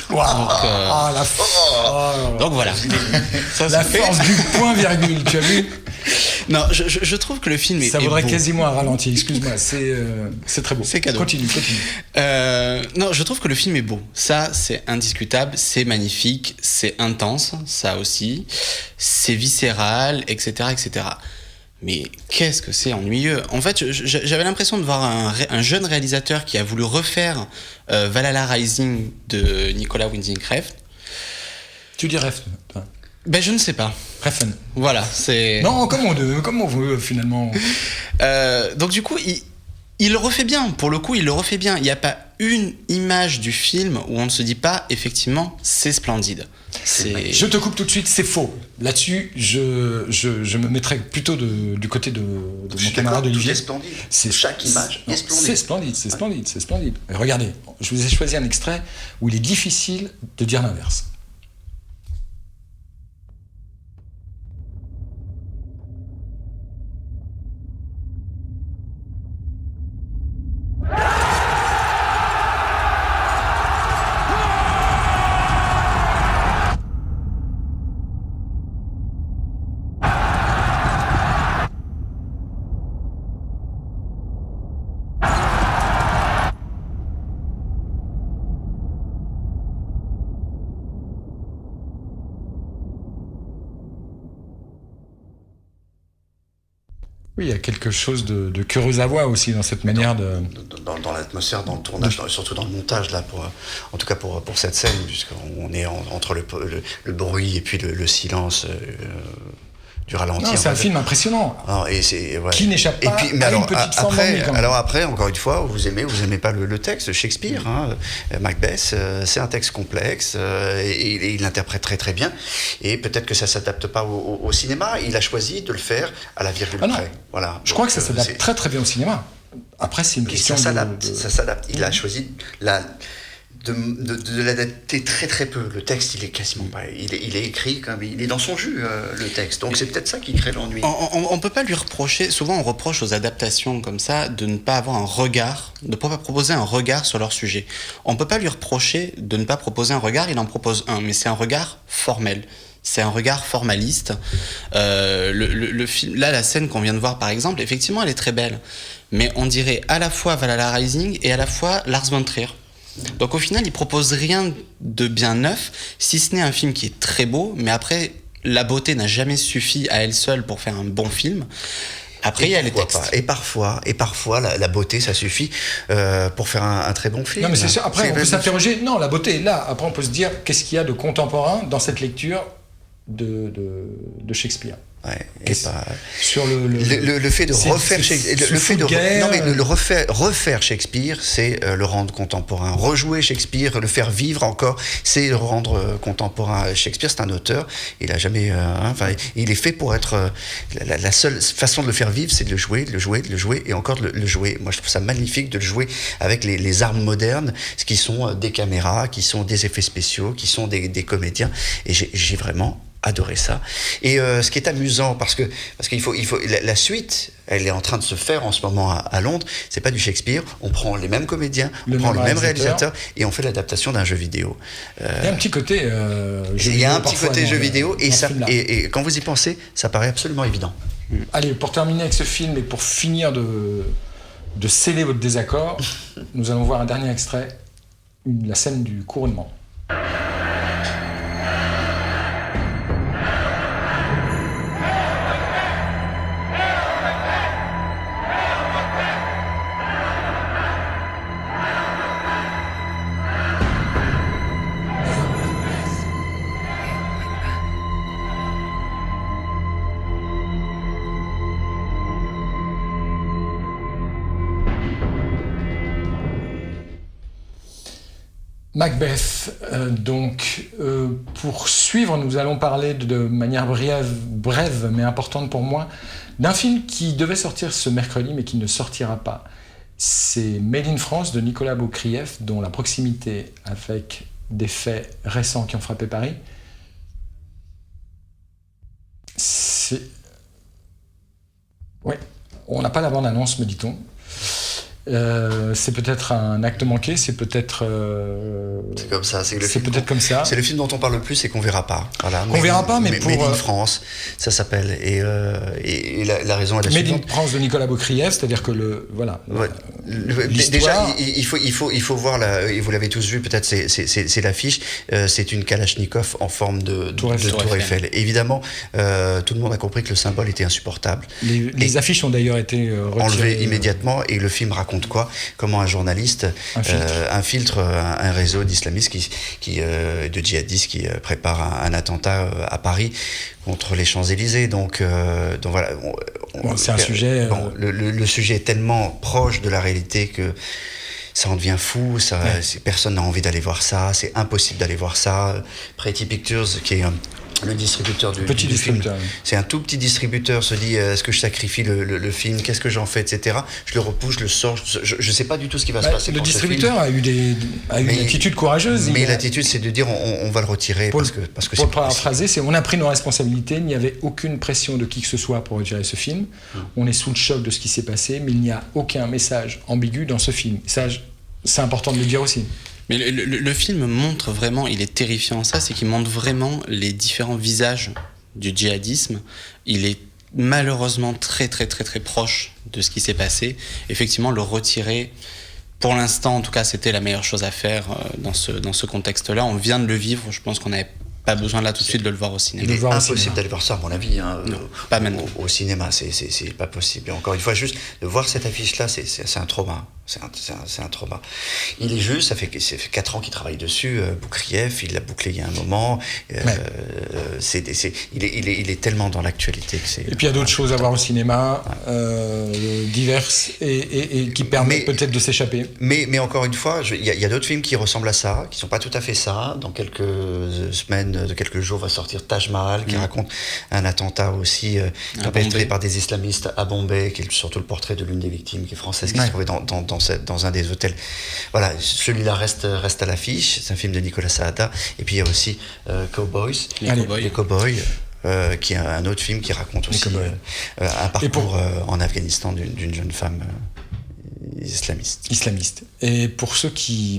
Wow. Donc voilà. La force du point virgule, tu as vu? Non, je trouve que le film est Ça vaudrait beau. quasiment un ralenti, excuse-moi, c'est très beau. C'est cadeau. Continue. Non, je trouve que le film est beau. Ça, c'est indiscutable, c'est magnifique, c'est intense, ça aussi. C'est viscéral, etc., etc. Mais qu'est-ce que c'est ennuyeux. En fait, j'avais l'impression de voir un jeune réalisateur qui a voulu refaire Valhalla Rising de Nicolas Winding Refn. Tu dis Refn? Ben, je ne sais pas. Refn. Voilà, c'est... Non, comme on veut, finalement. Donc du coup, il le refait bien. Pour le coup, il le refait bien. Il n'y a pas une image du film où on ne se dit pas, effectivement, c'est splendide. Je te coupe tout de suite, c'est faux. Là-dessus, je me mettrais plutôt du côté de mon camarade Olivier. Chaque image est splendide. C'est splendide. Et regardez, je vous ai choisi un extrait où il est difficile de dire l'inverse. Oui, il y a quelque chose de curieux à voir aussi dans cette manière de... Dans l'atmosphère, dans le tournage, surtout dans le montage, là, en tout cas pour cette scène, puisqu'on est entre le bruit et puis le silence du ralenti. Non, c'est un film impressionnant. Qui n'échappe pas à une petite forme d'ennui, quand même. Alors après, encore une fois, vous aimez pas le texte. Shakespeare, Macbeth, c'est un texte complexe, et il l'interprète très très bien. Et peut-être que ça s'adapte pas au cinéma. Il a choisi de le faire à la virgule près. Voilà. Je crois que ça s'adapte très très bien au cinéma. Après, c'est une question ça s'adapte. Il a choisi de l'adapter très très peu. Le texte, il est quasiment pas... Il est écrit comme... Il est dans son jus, le texte. Donc c'est peut-être ça qui crée l'ennui. On peut pas lui reprocher... Souvent, on reproche aux adaptations comme ça de ne pas avoir un regard, de ne pas proposer un regard sur leur sujet. On peut pas lui reprocher de ne pas proposer un regard, il en propose un, mais c'est un regard formel. C'est un regard formaliste. Le film, là, la scène qu'on vient de voir, par exemple, effectivement, elle est très belle. Mais on dirait à la fois Valhalla Rising et à la fois Lars von Trier. Donc au final, il propose rien de bien neuf, si ce n'est un film qui est très beau, mais après, la beauté n'a jamais suffi à elle seule pour faire un bon film. Après, il y a les textes. Et parfois, la beauté, ça suffit pour faire un très bon film. Non, mais c'est sûr. Après, on peut s'interroger. Non, la beauté est là. Après, on peut se dire, qu'est-ce qu'il y a de contemporain dans cette lecture de Shakespeare? Ouais, sur le fait de refaire Shakespeare, refaire Shakespeare, c'est le rendre contemporain. Rejouer Shakespeare, le faire vivre encore, c'est le rendre contemporain. Shakespeare, c'est un auteur. Il a jamais, il est fait pour être la seule façon de le faire vivre, c'est de le jouer et encore de le jouer. Moi, je trouve ça magnifique de le jouer avec les armes modernes, ce qui sont des caméras, qui sont des effets spéciaux, qui sont des comédiens. Et j'ai vraiment adoré ça. Et ce qui est amusant, parce qu'il faut la suite, elle est en train de se faire en ce moment à Londres. C'est pas du Shakespeare. On prend les mêmes comédiens, on prend le même réalisateur et on fait l'adaptation d'un jeu vidéo. Il y a un petit côté jeu vidéo et quand vous y pensez, ça paraît absolument évident. Allez, pour terminer avec ce film et pour finir de sceller votre désaccord, nous allons voir un dernier extrait, la scène du couronnement. Macbeth, pour suivre, nous allons parler de manière brève mais importante pour moi, d'un film qui devait sortir ce mercredi mais qui ne sortira pas. C'est Made in France de Nicolas Baukrieff, dont la proximité avec des faits récents qui ont frappé Paris. Ouais, on n'a pas la bande-annonce, me dit-on. C'est peut-être un acte manqué, c'est peut-être. C'est comme ça. C'est peut-être comme ça. C'est le film dont on parle le plus et qu'on verra pas. Voilà. On verra pas, mais pour. Made in France, ça s'appelle. Et la raison est la suivante. Made in France de Nicolas Baukrieff, c'est-à-dire que voilà. Ouais. Déjà, il faut voir et vous l'avez tous vu, peut-être c'est l'affiche. C'est une Kalachnikov en forme de Tour Eiffel. Évidemment, tout le monde a compris que le symbole était insupportable. Les affiches ont d'ailleurs été enlevées immédiatement, et le film raconte quoi? Comment un journaliste infiltre un réseau d'islamistes de djihadistes qui prépare un attentat à Paris contre les Champs-Élysées. Donc voilà. C'est un sujet. Le sujet est tellement proche de la réalité que ça en devient fou. Personne n'a envie d'aller voir ça. C'est impossible d'aller voir ça. Pretty Pictures, qui est le distributeur du film, c'est un tout petit distributeur, se dit est-ce que je sacrifie le film, qu'est-ce que j'en fais, etc. Je le repousse, je le sors, je sais pas du tout ce qui va se passer. Le distributeur a eu une attitude courageuse. Mais l'attitude, c'est de dire on va le retirer parce que pour le paraphraser, c'est on a pris nos responsabilités, il n'y avait aucune pression de qui que ce soit pour retirer ce film. On est sous le choc de ce qui s'est passé, mais il n'y a aucun message ambigu dans ce film. Ça, c'est important de le dire aussi. Mais le film montre vraiment, il est terrifiant ça, c'est qu'il montre vraiment les différents visages du djihadisme. Il est malheureusement très très très très proche de ce qui s'est passé. Effectivement, le retirer, pour l'instant en tout cas, c'était la meilleure chose à faire dans ce contexte-là. On vient de le vivre, je pense qu'on n'avait pas besoin là tout de suite de le voir au cinéma. Il est impossible d'aller voir ça, à mon avis. Non, pas maintenant. Au cinéma, c'est pas possible. Et encore une fois, juste de voir cette affiche-là, c'est un trauma. C'est un trauma. Il est juste, ça fait 4 ans qu'il travaille dessus. Baukrieff, il l'a bouclé il y a un moment. Il est tellement dans l'actualité que c'est. Et puis il y a d'autres choses à voir au cinéma, diverses et qui permettent peut-être de s'échapper. Mais encore une fois, il y a d'autres films qui ressemblent à ça, qui sont pas tout à fait ça. Dans quelques semaines, de quelques jours, va sortir Taj Mahal, qui raconte un attentat aussi perpétré par des islamistes à Bombay, qui est surtout le portrait de l'une des victimes, qui est française, qui se trouvait dans un des hôtels. Voilà, celui-là reste à l'affiche. C'est un film de Nicolas Saada. Et puis il y a aussi Cowboys, les Cowboys, qui est un autre film qui raconte aussi un parcours en Afghanistan d'une jeune femme islamiste. Et pour ceux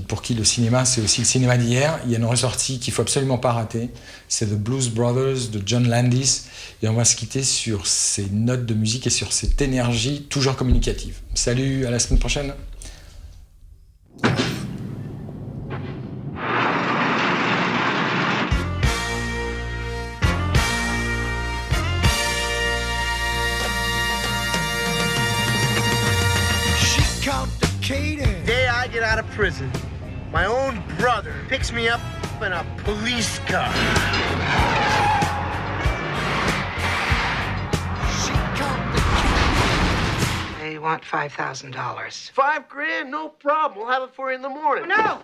pour qui le cinéma, c'est aussi le cinéma d'hier, il y a une ressortie qu'il faut absolument pas rater. C'est The Blues Brothers de John Landis. Et on va se quitter sur ces notes de musique et sur cette énergie toujours communicative. Salut, à la semaine prochaine. Day I get out of prison, my own brother picks me up in a police car. They want $5,000. $5,000, no problem. We'll have it for you in the morning. No!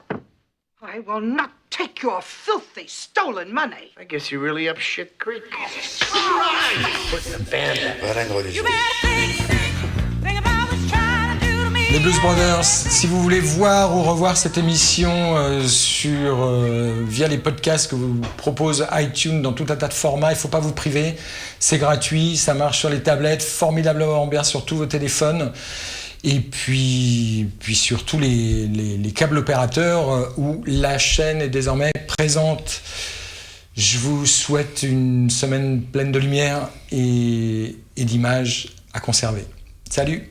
I will not take your filthy, stolen money. I guess you're really up shit creek. All right! Putting the band up. Les Blues Brothers, si vous voulez voir ou revoir cette émission via les podcasts que vous propose iTunes dans tout un tas de formats, il ne faut pas vous priver, c'est gratuit, ça marche sur les tablettes, formidablement bien sur tous vos téléphones, et puis sur tous les câbles opérateurs où la chaîne est désormais présente. Je vous souhaite une semaine pleine de lumière et d'images à conserver. Salut!